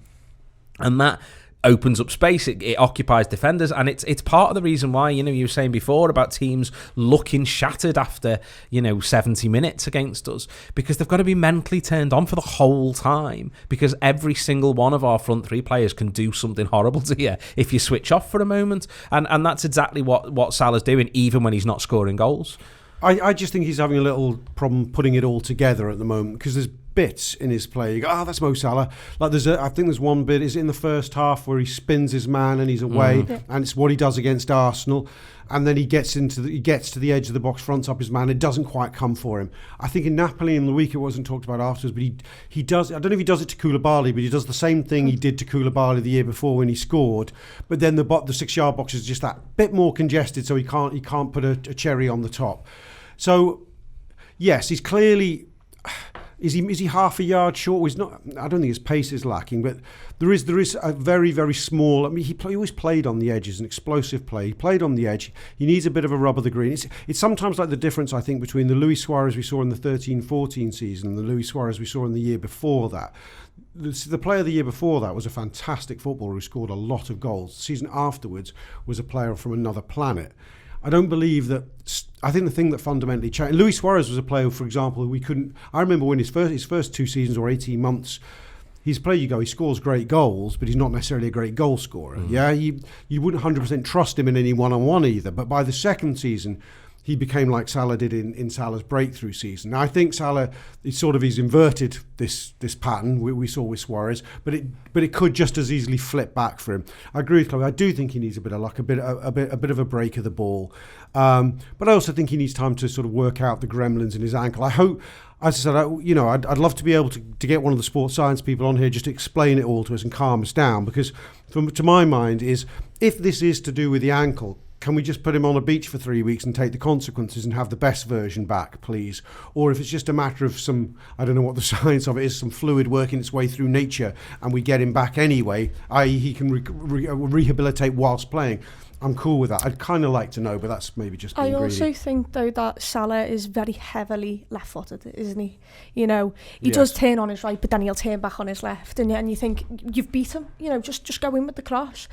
and that opens up space. It occupies defenders, and it's part of the reason why you were saying before about teams looking shattered after 70 minutes against us, because they've got to be mentally turned on for the whole time, because every single one of our front 3 players can do something horrible to you if you switch off for a moment, and that's exactly what Salah's doing, even when he's not scoring goals. I just think he's having a little problem putting it all together at the moment, because there's bits in his play. You go, that's Mo Salah. Like I think there's one bit is in the first half where he spins his man and he's away, and it's what he does against Arsenal. And then he gets to the edge of the box, fronts up his man. It doesn't quite come for him. I think in Napoli in the week, it wasn't talked about afterwards, but he does. I don't know if he does it to Koulibaly, but he does the same thing he did to Koulibaly the year before when he scored. But then the 6-yard box is just that bit more congested, so he can't put a cherry on the top. So yes, he's clearly. Is he half a yard short? He's not. I don't think his pace is lacking, but there is a very, very small. I mean, he always played on the edge. It's an explosive play. He played on the edge. He needs a bit of a rub of the green. It's sometimes like the difference, I think, between the Luis Suarez we saw in the 13-14 season and the Luis Suarez we saw in the year before that. The player of the year before that was a fantastic footballer who scored a lot of goals. The season afterwards was a player from another planet. I don't believe that. I think the thing that fundamentally changed. Luis Suarez was a player, for example, who we couldn't. I remember when his first 2 seasons or 18 months, he's a player. You go, he scores great goals, but he's not necessarily a great goal scorer. Yeah, you wouldn't 100% trust him in any one-on-one either. But by the second season, he became like Salah did in Salah's breakthrough season. Now, I think Salah, he's inverted this pattern we saw with Suarez, but it could just as easily flip back for him. I agree with Chloe. I do think he needs a bit of luck, a bit of a break of the ball, but I also think he needs time to sort of work out the gremlins in his ankle. I hope, as I said, I'd love to be able to get one of the sports science people on here just to explain it all to us and calm us down, because to my mind is, if this is to do with the ankle, can we just put him on a beach for 3 weeks and take the consequences and have the best version back, please? Or if it's just a matter of some, I don't know what the science of it is, some fluid working its way through nature and we get him back anyway, i.e. he can rehabilitate whilst playing, I'm cool with that. I'd kind of like to know, but that's maybe just being greedy. I also think, though, that Salah is very heavily left-footed, isn't he? He does turn on his right, but then he'll turn back on his left, and you think, you've beat him, just go in with the cross.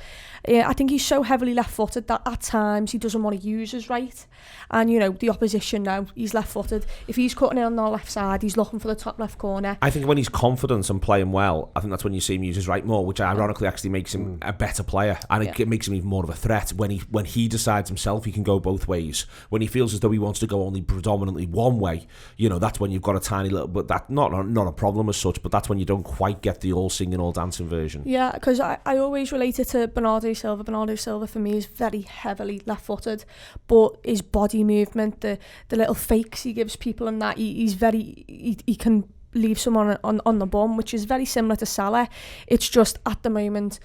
I think he's so heavily left-footed that at times he doesn't want to use his right, and, the opposition now, he's left-footed. If he's cutting in on the left side, he's looking for the top left corner. I think when he's confident and playing well, I think that's when you see him use his right more, which ironically actually makes him a better player, and it makes him even more of a threat. when he decides himself, he can go both ways. When he feels as though he wants to go only predominantly one way, that's when you've got a tiny little, but that not a problem as such. But that's when you don't quite get the all singing, all dancing version. Yeah, because I always relate it to Bernardo Silva. Bernardo Silva for me is very heavily left-footed, but his body movement, the little fakes he gives people, and that he can leave someone on the bum, which is very similar to Salah. It's just at the moment,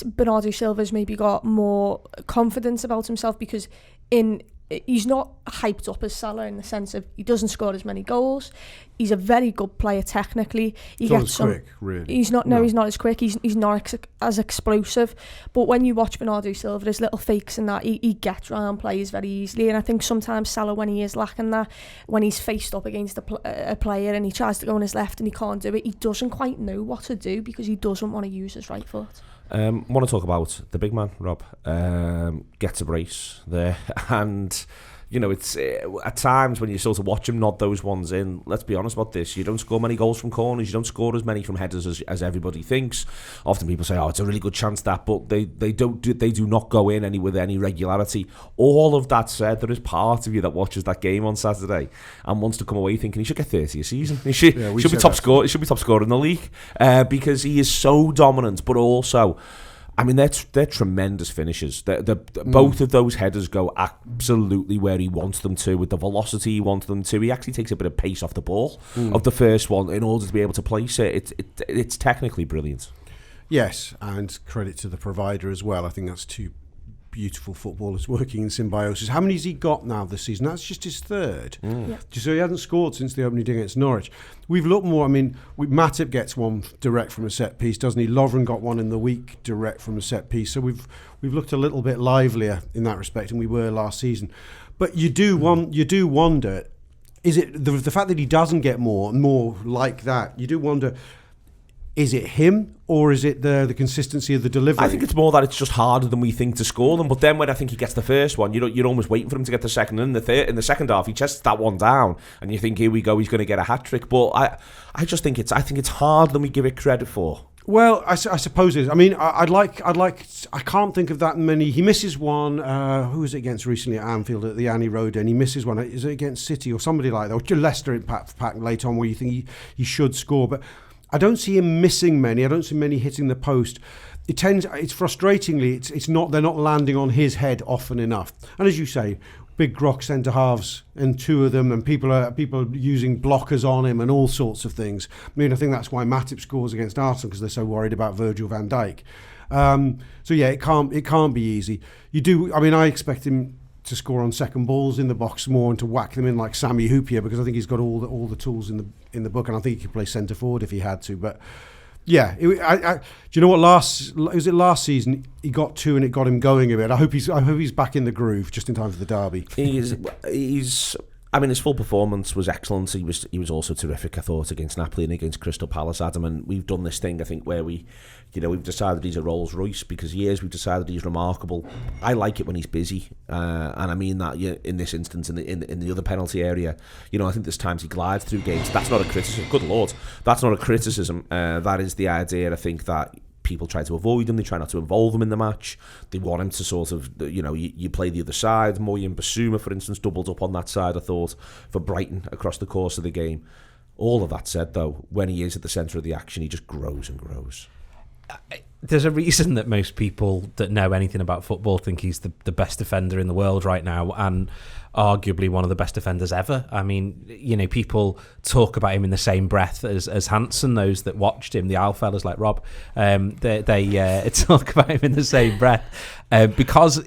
Bernardo Silva's maybe got more confidence about himself because he's not hyped up as Salah in the sense of he doesn't score as many goals. He's a very good player technically. He's not as quick, really. He's not as quick. He's not as explosive. But when you watch Bernardo Silva, there's little fakes and that he gets around players very easily. And I think sometimes Salah, when he is lacking that, when he's faced up against a player and he tries to go on his left and he can't do it, he doesn't quite know what to do because he doesn't want to use his right foot. Want to talk about the big man, Rob. Gets a brace there, and it's at times when you sort of watch him nod those ones in. Let's be honest about this: you don't score many goals from corners, you don't score as many from headers as everybody thinks. Often people say, "Oh, it's a really good chance that," but they do not go in with any regularity. All of that said, there is part of you that watches that game on Saturday and wants to come away thinking he should get 30 a season. He should be top scorer. He should be top scorer in the league because he is so dominant, but also. I mean, they're tremendous finishes. Both of those headers go absolutely where he wants them to, with the velocity he wants them to. He actually takes a bit of pace off the ball of the first one in order to be able to place it. It's technically brilliant. Yes, and credit to the provider as well. I think that's two beautiful footballers working in symbiosis. How many has he got now this season? That's just his third. Yeah. So he hasn't scored since the opening day against Norwich. We've looked more, Matip gets one direct from a set piece, doesn't he? Lovren got one in the week direct from a set piece. So we've looked a little bit livelier in that respect than we were last season. But you do wonder, is it the fact that he doesn't get more like that? You do wonder, is it him or is it the consistency of the delivery? I think it's more that it's just harder than we think to score them. But then when I think he gets the first one, you're almost waiting for him to get the second and the third. In the second half, he chests that one down, and you think, here we go, he's going to get a hat trick. But I just think it's harder than we give it credit for. Well, I suppose it is. I mean, I can't think of that many. He misses one. Who was it against recently at Anfield at the Annie Road? And he misses one. Is it against City or somebody like that? Or Leicester in pack late on, where you think he should score, but I don't see him missing many. I don't see many hitting the post. It's frustratingly, it's not. They're not landing on his head often enough. And as you say, big grok centre halves and two of them, and people are using blockers on him and all sorts of things. I mean, I think that's why Matip scores against Arsenal, because they're so worried about Virgil van Dijk. So yeah, it can't be easy. I expect him to score on second balls in the box more and to whack them in like Sami Hyypiä, because I think he's got all the tools in the book, and I think he could play centre forward if he had to. But yeah, do you know what? Last season he got two and it got him going a bit. I hope he's back in the groove just in time for the derby. He's. I mean, his full performance was excellent. He was also terrific, I thought, against Napoli and against Crystal Palace, Adam. And we've done this thing, I think, where we've decided he's a Rolls Royce because he is. We've decided he's remarkable. I like it when he's busy, and I mean that in this instance, in the other penalty area. I think there's times he glides through games. That's not a criticism. Good Lord, that's not a criticism. That is the idea. I think that people try to avoid him. They try not to involve him in the match. They want him to sort of, you play the other side. Moyes Basuma, for instance, doubled up on that side, I thought, for Brighton across the course of the game. All of that said, though, when he is at the centre of the action, he just grows and grows. There's a reason that most people that know anything about football think he's the best defender in the world right now, and arguably one of the best defenders ever. I mean, people talk about him in the same breath as Hansen. Those that watched him, the Al fellas like Rob, they talk about him in the same breath because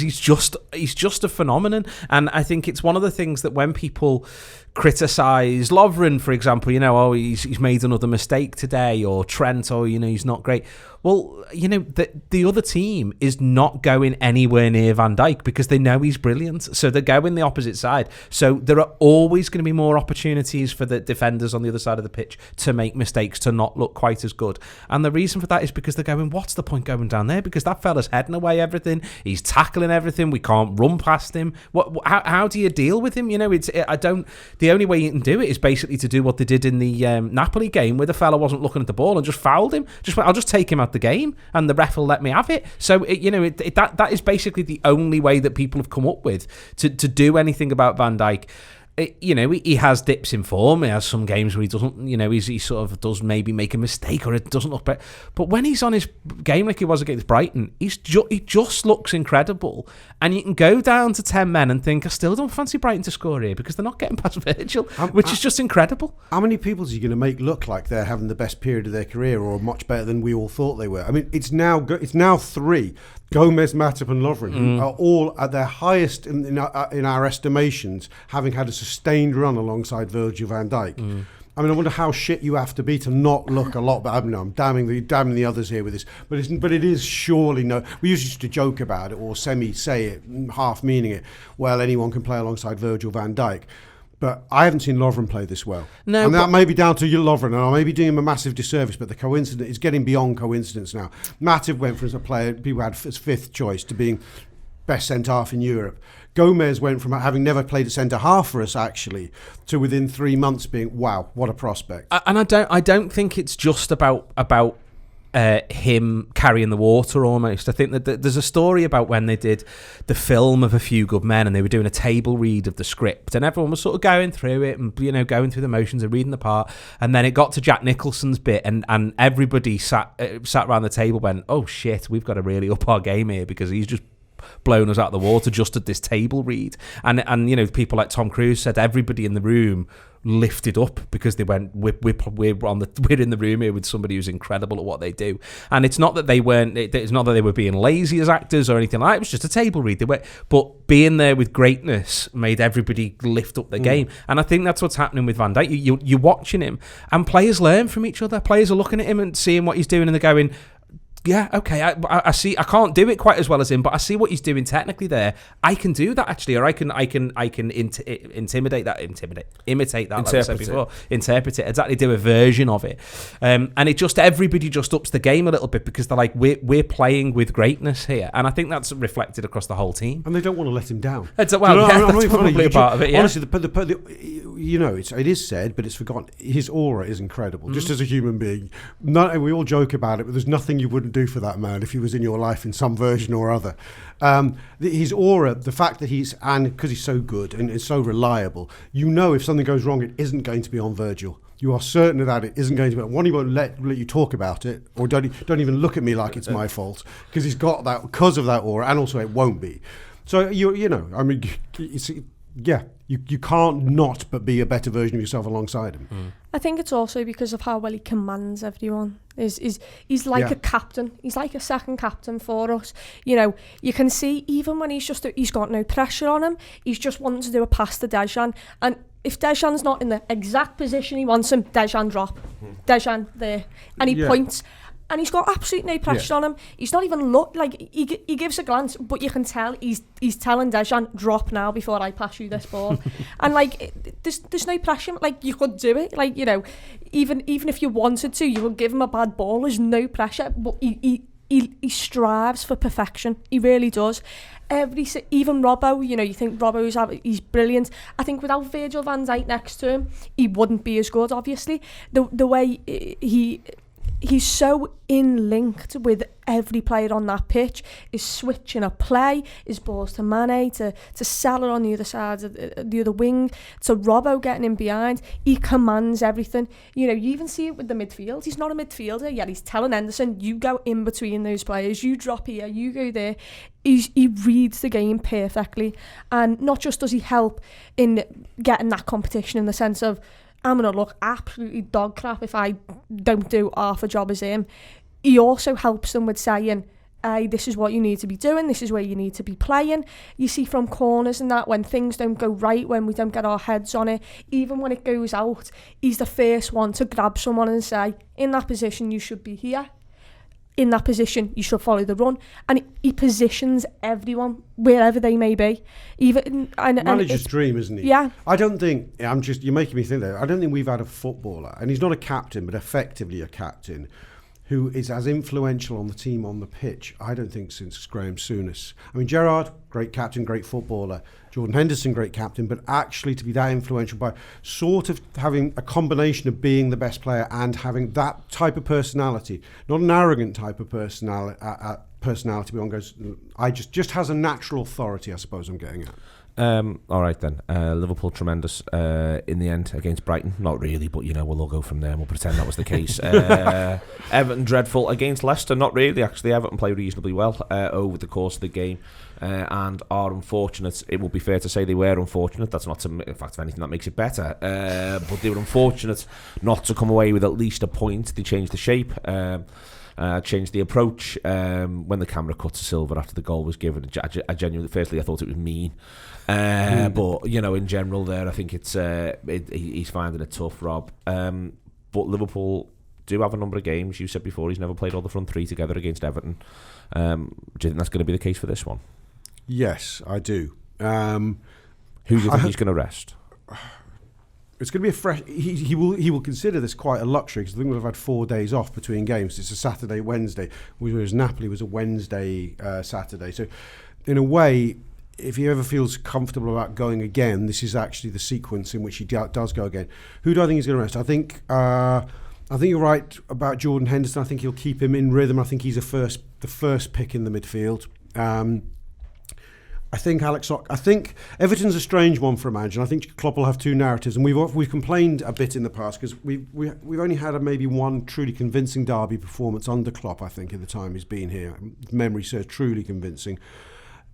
he's just a phenomenon. And I think it's one of the things that when people criticise Lovren, for example, he's made another mistake today, or Trent, or he's not great. Well, the other team is not going anywhere near Van Dijk because they know he's brilliant. So they're going the opposite side. So there are always going to be more opportunities for the defenders on the other side of the pitch to make mistakes, to not look quite as good. And the reason for that is because they're going, what's the point going down there? Because that fella's heading away everything. He's tackling everything. We can't run past him. How do you deal with him? The only way you can do it is basically to do what they did in the Napoli game, where the fella wasn't looking at the ball and just fouled him. I'll just take him out have the game, and the ref will let me have it. So that is basically the only way that people have come up with to do anything about Van Dijk. He has dips in form. He has some games where he doesn't, he sort of does maybe make a mistake or it doesn't look better. But when he's on his game like he was against Brighton, he just looks incredible. And you can go down to 10 men and think, I still don't fancy Brighton to score here because they're not getting past Virgil, which is just incredible. How many people is he going to make look like they're having the best period of their career or much better than we all thought they were? I mean, it's now 3. Gomez, Matip and Lovren, who are all at their highest in our estimations, having had a sustained run alongside Virgil van Dijk. I mean, I wonder how shit you have to be to not look a lot. But I'm damning the others here with this. But it is surely no. We used to joke about it or semi-say it, half meaning it. Well, anyone can play alongside Virgil van Dijk. But I haven't seen Lovren play this well. No, and that may be down to Lovren, and I may be doing him a massive disservice, but the coincidence is getting beyond coincidence now. Matip went from as a player people had as 5th choice to being best centre-half in Europe. Gomez went from having never played at centre-half for us, actually, to within 3 months being, wow, what a prospect. And I don't think it's just about him carrying the water almost. I think that there's a story about when they did the film of A Few Good Men and they were doing a table read of the script and everyone was sort of going through it and going through the motions and reading the part, and then it got to Jack Nicholson's bit and everybody sat around the table went, oh shit, we've got to really up our game here because he's just blown us out of the water just at this table read. And people like Tom Cruise said everybody in the room lifted up because they went, we're in the room here with somebody who's incredible at what they do. And it's not that they were being lazy as actors or anything like that. It was just a table read. But being there with greatness made everybody lift up their game. And I think that's what's happening with Van Dijk. You're watching him and players learn from each other. Players are looking at him and seeing what he's doing and they're going, yeah, okay, I see. I can't do it quite as well as him, but I see what he's doing technically there. I can do that actually, or I can imitate that, like I said before, interpret it, exactly, do a version of it, and everybody just ups the game a little bit because they're like, we're playing with greatness here, and I think that's reflected across the whole team, and they don't want to let him down. That's probably a part of it. Yeah. Honestly, it is said, but it's forgotten. His aura is incredible, just as a human being. We all joke about it, but there's nothing you wouldn't do for that man if he was in your life in some version or other. His aura, the fact that because he's so good and is so reliable, if something goes wrong, it isn't going to be on Virgil. You are certain of that it isn't going to be. One, he won't let you talk about it, or don't even look at me like it's my fault, because he's got that, because of that aura, and also it won't be. So you can't not but be a better version of yourself alongside him. I think it's also because of how well he commands everyone. He's like a captain. He's like a second captain for us. You can see even when he's got no pressure on him, he's just wanting to do a pass to Dejan, and if Dejan's not in the exact position he wants him, Dejan drop. Dejan there, and he points. And he's got absolutely no pressure on him. He's not even he gives a glance, but you can tell he's telling Dejan, drop now before I pass you this ball. And there's no pressure. You could do it. Even if you wanted to, you would give him a bad ball. There's no pressure, but he strives for perfection. He really does. Even Robbo, you think Robbo's he's brilliant. I think without Virgil van Dijk next to him, he wouldn't be as good. Obviously, the way he's so linked with every player on that pitch, is switching a play, his balls to Mane, to Salah on the other side of the other wing, to Robbo getting in behind. He commands everything. You even see it with the midfield. He's not a midfielder, yet he's telling Henderson, you go in between those players, you drop here, you go there. He reads the game perfectly, and not just does he help in getting that competition in the sense of, I'm going to look absolutely dog crap if I don't do half a job as him. He also helps them with saying, hey, this is what you need to be doing, this is where you need to be playing. You see from corners and that, when things don't go right, when we don't get our heads on it, even when it goes out, he's the first one to grab someone and say, in that position you should be here. In that position, you should follow the run. And he positions everyone wherever they may be. Manager's dream, isn't he? Yeah. I don't think, you're making me think there, I don't think we've had a footballer, and he's not a captain, but effectively a captain, who is as influential on the team on the pitch, I don't think, since Graham Souness. Gerrard, great captain, great footballer. Jordan Henderson, great captain, but actually to be that influential by sort of having a combination of being the best player and having that type of personality, not an arrogant type of personality. Personality, but one goes, I just has a natural authority, I suppose I'm getting at. All right then. Liverpool tremendous in the end against Brighton. Not really, but we'll all go from there and we'll pretend that was the case. Everton dreadful against Leicester. Not really, actually. Everton played reasonably well over the course of the game and are unfortunate. It would be fair to say they were unfortunate. That's not, in fact, if anything, that makes it better. But they were unfortunate not to come away with at least a point. They changed the shape. Changed the approach when the camera cut to Silva after the goal was given. I genuinely, firstly, I thought it was mean. But, in general there, I think he's finding it tough, Rob. But Liverpool do have a number of games. You said before he's never played all the front three together against Everton. Do you think that's going to be the case for this one? Yes, I do. Who do you think he's going to rest? It's going to be a fresh. He will consider this quite a luxury because I think we'll have had 4 days off between games. It's a Saturday, Wednesday, whereas Napoli was a Wednesday, Saturday. So, in a way, if he ever feels comfortable about going again, this is actually the sequence in which he does go again. Who do I think he's going to rest? I think you're right about Jordan Henderson. I think he'll keep him in rhythm. I think he's the first pick in the midfield. I think Everton's a strange one for a manager. I think Klopp will have two narratives, and we've complained a bit in the past because we've only had maybe one truly convincing derby performance under Klopp. I think in the time he's been here, memory serves, truly convincing.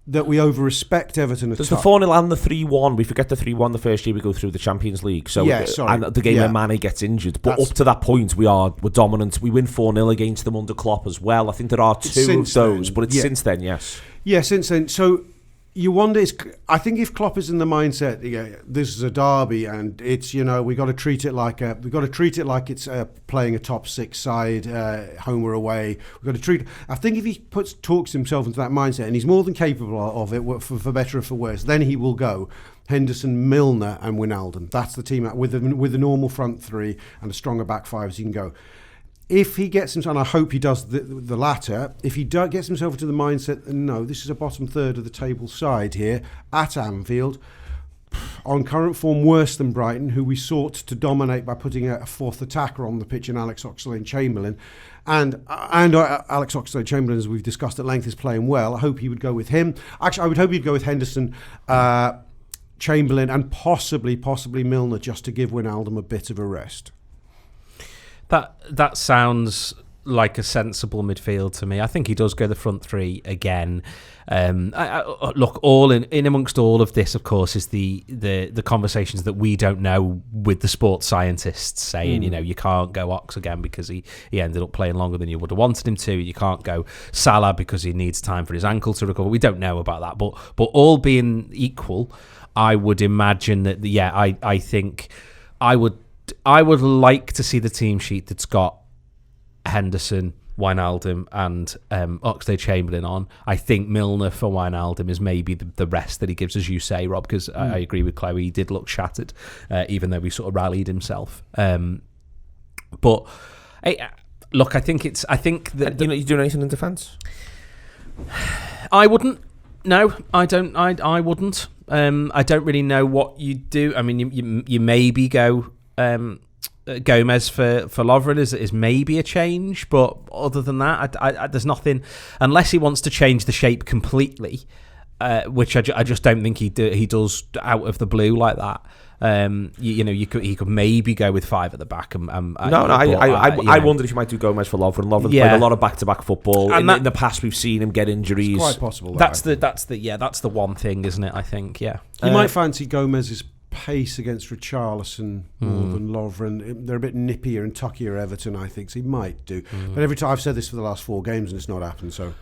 That we over-respect Everton. There's the 4-0 and the 3-1. We forget the 3-1 the first year we go through the Champions League. So and the game where Mane gets injured. But up to that point, we're dominant. We win 4-0 against them under Klopp as well. I think there are two of those, but it's since then, yes. Yeah, since then. So you wonder, I think if Klopp is in the mindset, this is a derby and it's, we got to treat it like it's playing a top six side, home or away. We've got to treat. I think if he talks himself into that mindset, and he's more than capable of it, for better or for worse, then he will go Henderson, Milner, and Wijnaldum. That's the team with the normal front three and a stronger back five as he can go. If he gets himself, and I hope he does the latter, if he gets himself into the mindset, no, this is a bottom third of the table side here at Anfield, on current form worse than Brighton, who we sought to dominate by putting a fourth attacker on the pitch in Alex Oxlade-Chamberlain. And Alex Oxlade-Chamberlain, as we've discussed at length, is playing well. I hope he would go with him. Actually, I would hope he'd go with Henderson, Chamberlain, and possibly Milner, just to give Wijnaldum a bit of a rest. That sounds like a sensible midfield to me. I think he does go the front three again. Look, all in amongst all of this, of course, is the conversations that we don't know with the sports scientists saying, you can't go Ox again because he ended up playing longer than you would have wanted him to. You can't go Salah because he needs time for his ankle to recover. We don't know about that, but all being equal, I would imagine that. I think I would like to see the team sheet that's got Henderson, Wijnaldum and Oxlade-Chamberlain on. I think Milner for Wijnaldum is maybe the rest that he gives, as you say, Rob, because I agree with Chloe. He did look shattered, even though he sort of rallied himself. But look, I think that you doing anything in defence? I wouldn't. No, I don't. I wouldn't. I don't really know what you do. I mean, you maybe go Gomez for Lovren is maybe a change, but other than that, I there's nothing, unless he wants to change the shape completely, which I just don't think he does out of the blue like that. He could maybe go with five at the back. I wondered if you might do Gomez for Lovren. Lovren's played a lot of back-to-back football. And in the past, we've seen him get injuries. It's quite possible. That's the one thing, isn't it? I think, yeah. You might fancy Gomez's pace against Richarlison more than Lovren. They're a bit nippier and tuckier, Everton, I think, so he might do. But every time I've said this for the last 4 games and it's not happened. So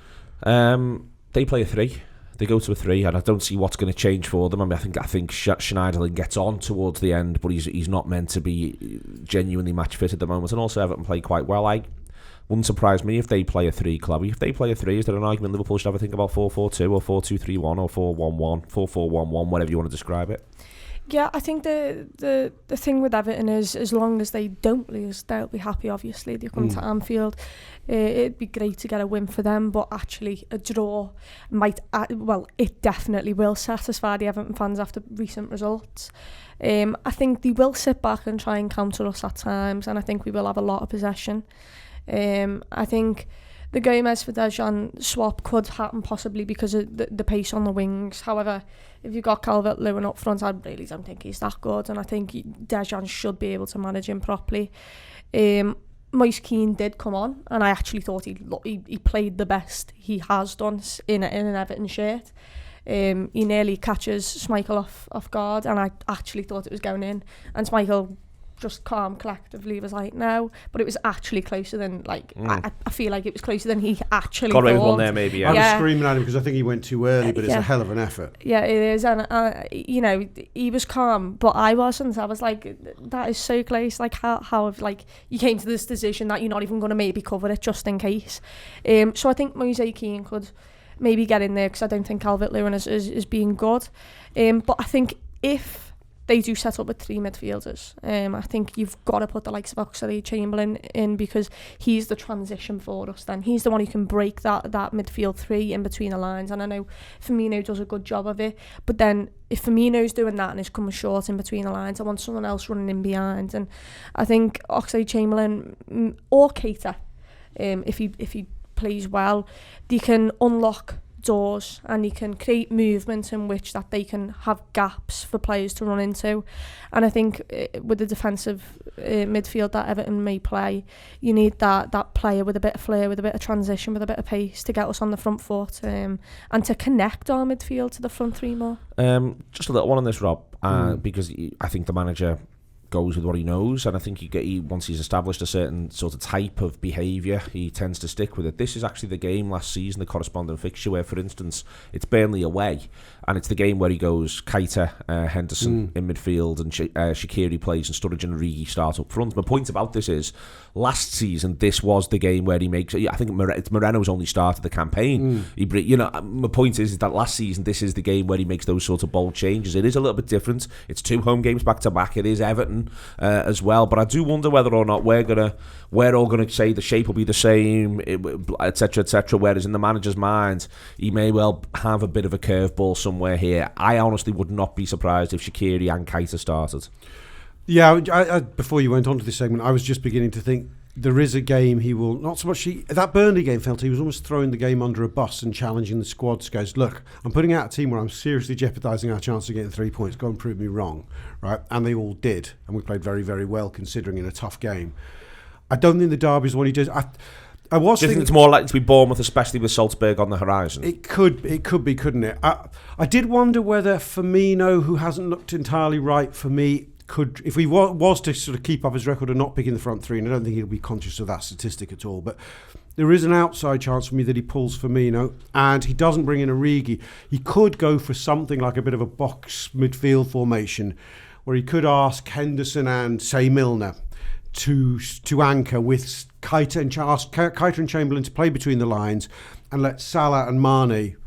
they play a 3. They go to a 3, and I don't see what's going to change for them. I mean, I think Schneiderlin gets on towards the end, but he's not meant to be genuinely match fit at the moment. And also, Everton play quite well. Wouldn't surprise me if they play a 3, Chloe. If they play a 3, is there an argument Liverpool should have a think about 4-4-2 or 4-2-3-1 or 4-1-1, 4-4-1-1, whatever you want to describe it? Yeah, I think the thing with Everton is, as long as they don't lose, they'll be happy, obviously. They come to Anfield. It'd be great to get a win for them, but actually a draw might, it definitely will satisfy the Everton fans after recent results. I think they will sit back and try and counter us at times, and I think we will have a lot of possession. I think the Gomez for Dejan swap could happen possibly because of the pace on the wings. However, if you've got Calvert-Lewin up front, I really don't think he's that good, and I think Dejan should be able to manage him properly. Moise Keane did come on, and I actually thought he played the best he has done in an Everton shirt. He nearly catches Schmeichel off guard, and I actually thought it was going in, and Schmeichel just calm, collectively was like, no, but it was actually closer than, like, I feel like it was closer than he actually got away with thought. one there, maybe. I was screaming at him because I think he went too early, but it's a hell of an effort. Yeah, it is, and he was calm, but I wasn't. I was like, that is so close. Like, how like you came to this decision that you're not even going to maybe cover it just in case. So I think Moise Keane could maybe get in there, because I don't think Calvert-Lewin is being good. But I think if they do set up with three midfielders, I think you've got to put the likes of Oxlade-Chamberlain in, because he's the transition for us then. He's the one who can break that midfield three in between the lines, and I know Firmino does a good job of it, but then if Firmino's doing that and is coming short in between the lines, I want someone else running in behind. And I think Oxlade-Chamberlain or Keita, if he plays well, they can unlock doors and he can create movement in which that they can have gaps for players to run into. And I think with the defensive midfield that Everton may play, you need that player with a bit of flair, with a bit of transition, with a bit of pace to get us on the front foot, and to connect our midfield to the front three more. Just a little one on this, Rob, because I think the manager goes with what he knows, and I think once he's established a certain sort of type of behaviour, he tends to stick with it. This is actually the game last season, the corresponding fixture, where, for instance, it's Burnley away, and it's the game where he goes Keita, Henderson in midfield, and Shaqiri plays, and Sturridge and Origi start up front. My point about this is, last season, this was the game where he makes, I think it's Moreno's only started the campaign. My point is that last season, this is the game where he makes those sort of bold changes. It is a little bit different. It's 2 home games back to back. It is Everton as well, but I do wonder whether or not we're all gonna say the shape will be the same, etc., etc. Whereas in the manager's mind, he may well have a bit of a curveball somewhere here. I honestly would not be surprised if Shaqiri and Keita started. Yeah, I before you went on to this segment, I was just beginning to think there is a game he will, not so much that Burnley game felt he was almost throwing the game under a bus and challenging the squads. Goes, look, I'm putting out a team where I'm seriously jeopardising our chance of getting 3 points. Go and prove me wrong, right? And they all did, and we played very, very well considering in a tough game. I don't think the derby's what he does. I was Do you thinking think it's more likely to be Bournemouth, especially with Salzburg on the horizon? It could be, couldn't it? I did wonder whether Firmino, who hasn't looked entirely right for me, could, if he was to sort of keep up his record of not picking the front three, and I don't think he'll be conscious of that statistic at all, but there is an outside chance for me that he pulls Firmino and he doesn't bring in Origi. He could go for something like a bit of a box midfield formation where he could ask Henderson and, say, Milner to anchor with Keita and Chamberlain to play between the lines, and let Salah and Mane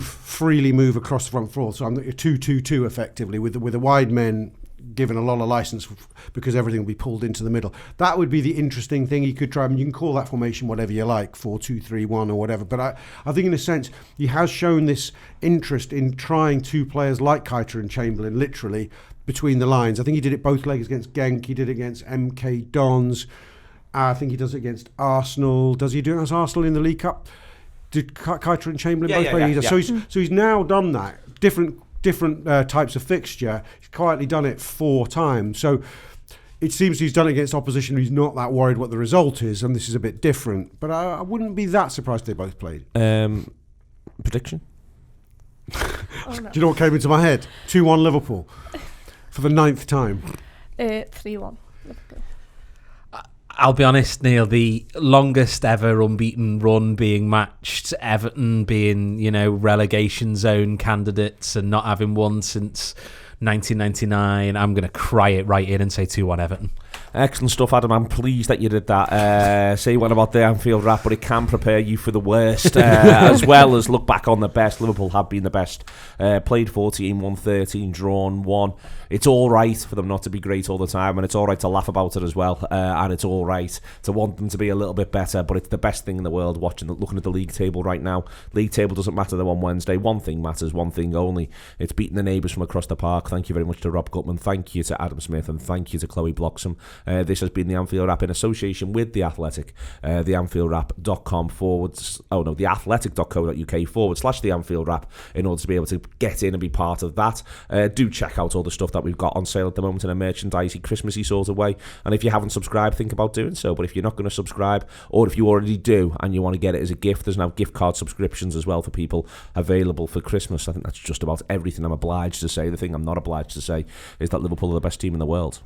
freely move across the front four. So I'm 2-2-2 effectively, with the wide men given a lot of license because everything will be pulled into the middle. That would be the interesting thing he could try. I mean, you can call that formation whatever you like, 4-2-3-1 or whatever. But I think in a sense he has shown this interest in trying two players like Keita and Chamberlain literally between the lines. I think he did it both legs against Genk. He did it against MK Dons. I think he does it against Arsenal. Does he do it against Arsenal in the League Cup? Did Keita and Chamberlain both play? Yeah. So he's now done that. Different types of fixture. He's quietly done it 4 times. So it seems he's done it against opposition who's not that worried what the result is, and this is a bit different. But I wouldn't be that surprised if they both played. Prediction? No. Do you know what came into my head? 2-1 Liverpool for the 9th time. 3-1 Liverpool. I'll be honest, Neil, the longest ever unbeaten run being matched, Everton being, relegation zone candidates and not having won since 1999, I'm going to cry it right in and say 2-1 Everton. Excellent stuff, Adam. I'm pleased that you did that. Say what about the Anfield Wrap, but it can prepare you for the worst, as well as look back on the best. Liverpool have been the best. Played 14, won 13, drawn 1. It's all right for them not to be great all the time, and it's all right to laugh about it as well. And it's all right to want them to be a little bit better, but it's the best thing in the world looking at the league table right now. League table doesn't matter though on Wednesday. One thing matters, one thing only. It's beating the neighbours from across the park. Thank you very much to Rob Gutmann. Thank you to Adam Smith, and thank you to Chloe Bloxam. This has been the Anfield Wrap in association with The Athletic. TheAnfieldWrap.com theathletic.co.uk / The Anfield Wrap in order to be able to get in and be part of that. Do check out all the stuff that we've got on sale at the moment in a merchandisey, Christmassy sort of way. And if you haven't subscribed, think about doing so. But if you're not going to subscribe, or if you already do and you want to get it as a gift, there's now gift card subscriptions as well for people available for Christmas. I think that's just about everything I'm obliged to say. The thing I'm not obliged to say is that Liverpool are the best team in the world.